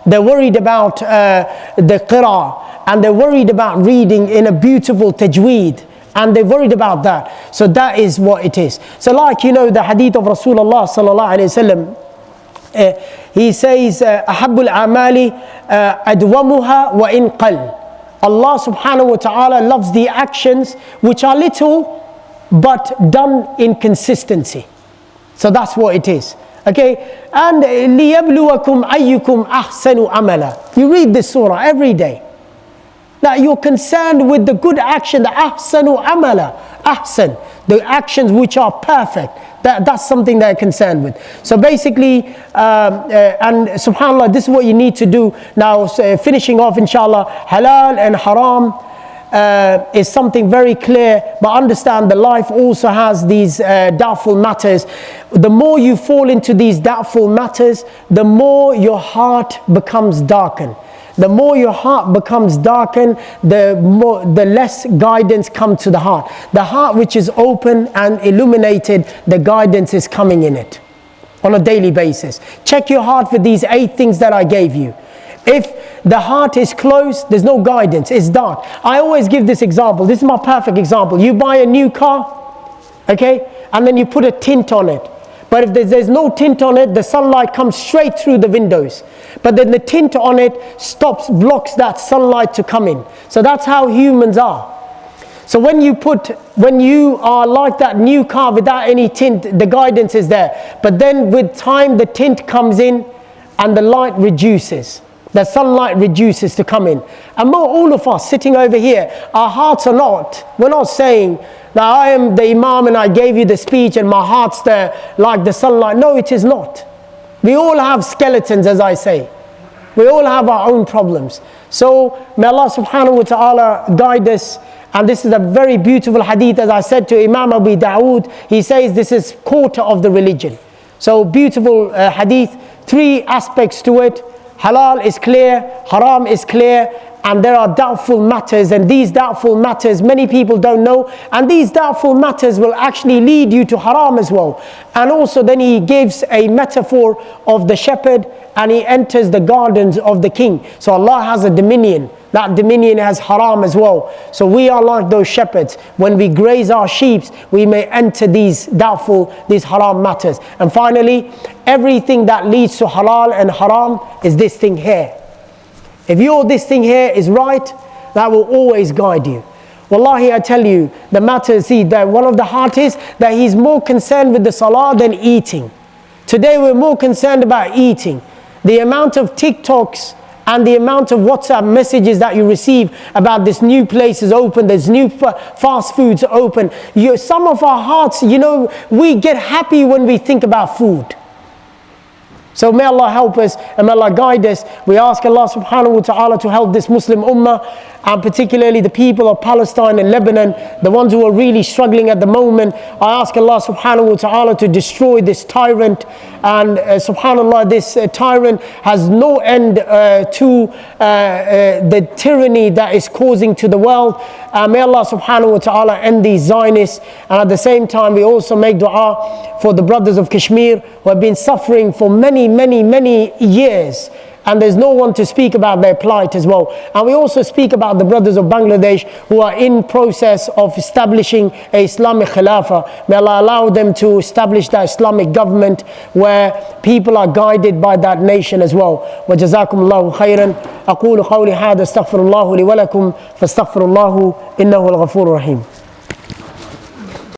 they're worried about the qira'ah, and they're worried about reading in a beautiful tajweed, and they're worried about that. So that is what it is. So like, you know, the hadith of Rasulullah sallallahu alayhi wasallam, he says, أحب الأعمال أدومها وإن قل. Allah subhanahu wa ta'ala loves the actions which are little but done in consistency. So that's what it is. Okay, and لِيَبْلُوَكُمْ أَيُّكُمْ أَحْسَنُ عَمَلًا. You read this surah every day. Now you're concerned with the good action, the ahsanu amala, ahsan, the actions which are perfect. That's something they're concerned with. So basically, and subhanAllah, this is what you need to do. Now, finishing off, inshallah, halal and haram is something very clear, but understand that life also has these doubtful matters. The more you fall into these doubtful matters, the more your heart becomes darkened. The more your heart becomes darkened, the less guidance comes to the heart. The heart which is open and illuminated, the guidance is coming in it on a daily basis. Check your heart for these 8 things that I gave you. If the heart is closed, there's no guidance, it's dark. I always give this example. This is my perfect example. You buy a new car, okay, and then you put a tint on it. But if there's no tint on it, the sunlight comes straight through the windows. But then the tint on it blocks that sunlight to come in. So that's how humans are. So when you are like that new car without any tint, the guidance is there. But then with time, the tint comes in and the light reduces. The sunlight reduces to come in. And all of us sitting over here, our hearts are not, we're not saying, now I am the imam and I gave you the speech and my heart's there like the sunlight. No, it is not. We all have skeletons, as I say. We all have our own problems. So may Allah subhanahu wa ta'ala guide us. And this is a very beautiful hadith, as I said to Imam Abu Dawood. He says this is quarter of the religion. So beautiful hadith, 3 aspects to it. Halal is clear, haram is clear, and there are doubtful matters, and these doubtful matters many people don't know, and these doubtful matters will actually lead you to haram as well. And also then he gives a metaphor of the shepherd, and he enters the gardens of the king. So Allah has a dominion. That dominion has haram as well. So we are like those shepherds. When we graze our sheep, we may enter these haram matters. And finally, everything that leads to halal and haram is this thing here. If this thing here is right, that will always guide you. Wallahi, I tell you, the matter, see, that one of the heart is that he's more concerned with the salah than eating. Today we're more concerned about eating. The amount of TikToks and the amount of WhatsApp messages that you receive about this new place is open, there's new fast foods open. Some of our hearts, we get happy when we think about food. So may Allah help us and may Allah guide us. We ask Allah subhanahu wa ta'ala to help this Muslim ummah, and particularly the people of Palestine and Lebanon, the ones who are really struggling at the moment. I ask Allah subhanahu wa ta'ala to destroy this tyrant. And subhanallah, this tyrant has no end to the tyranny that is causing to the world. May Allah subhanahu wa ta'ala end these Zionists. And at the same time, we also make dua for the brothers of Kashmir who have been suffering for many years. And there's no one to speak about their plight as well. And we also speak about the brothers of Bangladesh who are in process of establishing a Islamic Khilafah. May Allah allow them to establish that Islamic government where people are guided by that nation as well. وَجَزَاكُمُ اللَّهُ خَيْرًا. أقول قولي هذا استغفر الله لي ولكم فاستغفر الله إنه الغفور الرحيم.